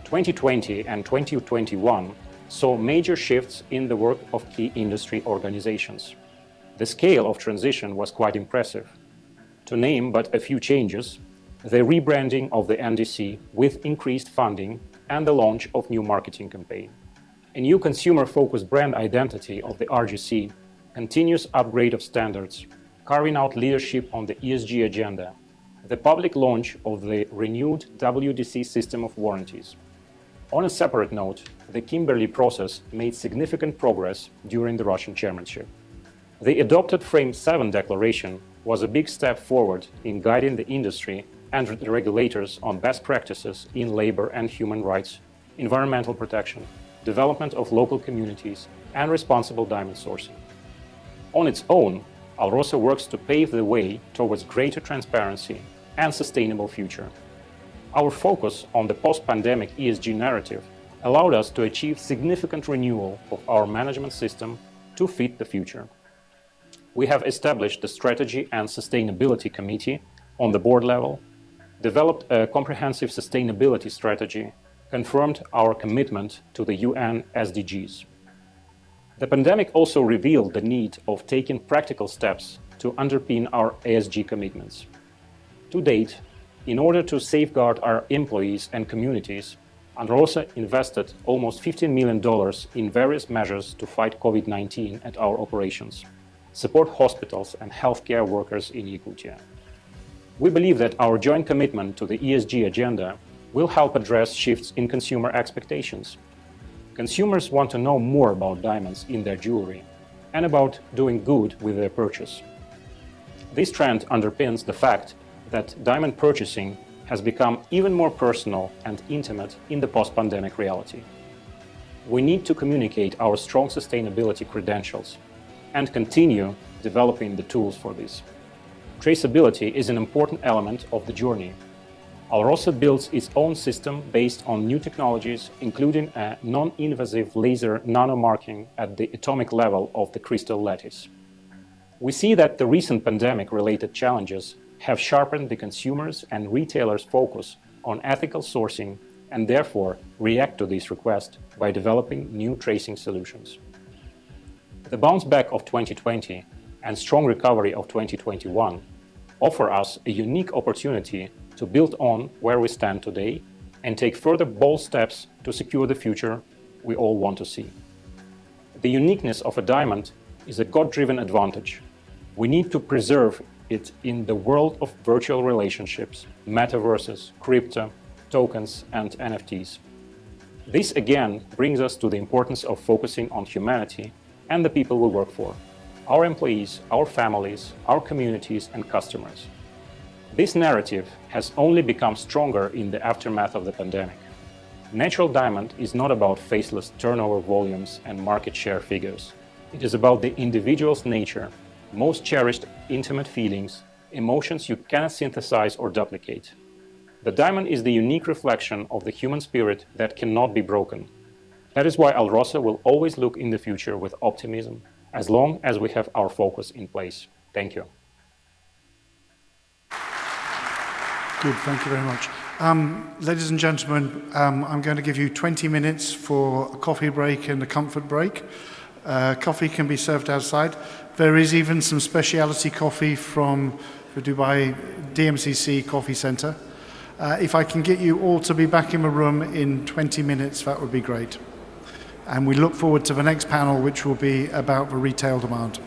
2020 and 2021 saw major shifts in the work of key industry organizations. The scale of transition was quite impressive. To name but a few changes, the rebranding of the NDC with increased funding and the launch of new marketing campaign. A new consumer-focused brand identity of the RGC, continuous upgrade of standards, carving out leadership on the ESG agenda, the public launch of the renewed WDC system of warranties. On a separate note, the Kimberley process made significant progress during the Russian chairmanship. The adopted Frame 7 declaration was a big step forward in guiding the industry and the regulators on best practices in labor and human rights, environmental protection, development of local communities, and responsible diamond sourcing. On its own, Alrosa works to pave the way towards greater transparency and sustainable future. Our focus on the post-pandemic ESG narrative allowed us to achieve significant renewal of our management system to fit the future. We have established the Strategy and Sustainability Committee on the board level, developed a comprehensive sustainability strategy, confirmed our commitment to the UN SDGs. The pandemic also revealed the need of taking practical steps to underpin our ESG commitments. To date, in order to safeguard our employees and communities, Alrosa invested almost $15 million in various measures to fight COVID-19 at our operations, support hospitals and healthcare workers in Yakutia. We believe that our joint commitment to the ESG agenda will help address shifts in consumer expectations. Consumers want to know more about diamonds in their jewelry and about doing good with their purchase. This trend underpins the fact that diamond purchasing has become even more personal and intimate in the post-pandemic reality. We need to communicate our strong sustainability credentials and continue developing the tools for this. Traceability is an important element of the journey. Alrosa builds its own system based on new technologies, including a non-invasive laser nanomarking at the atomic level of the crystal lattice. We see that the recent pandemic-related challenges have sharpened the consumers' and retailers' focus on ethical sourcing and therefore react to this request by developing new tracing solutions. The bounce back of 2020 and strong recovery of 2021 offer us a unique opportunity to build on where we stand today and take further bold steps to secure the future we all want to see. The uniqueness of a diamond is a God-driven advantage. We need to preserve it in the world of virtual relationships, metaverses, crypto, tokens, and NFTs. This again brings us to the importance of focusing on humanity and the people we work for. our employees, our families, our communities, and customers. This narrative has only become stronger in the aftermath of the pandemic. Natural diamond is not about faceless turnover volumes and market share figures. It is about the individual's nature, most cherished intimate feelings, emotions you cannot synthesize or duplicate. The diamond is the unique reflection of the human spirit that cannot be broken. That is why Alrosa will always look in the future with optimism, as long as we have our focus in place. Thank you. Good, thank you very much. Ladies and gentlemen, I'm going to give you 20 minutes for a coffee break and a comfort break. Coffee can be served outside. There is even some specialty coffee from the Dubai Dmcc Coffee Centre. If I can get you all to be back in the room in 20 minutes, that would be great. And we look forward to the next panel, which will be about the retail demand.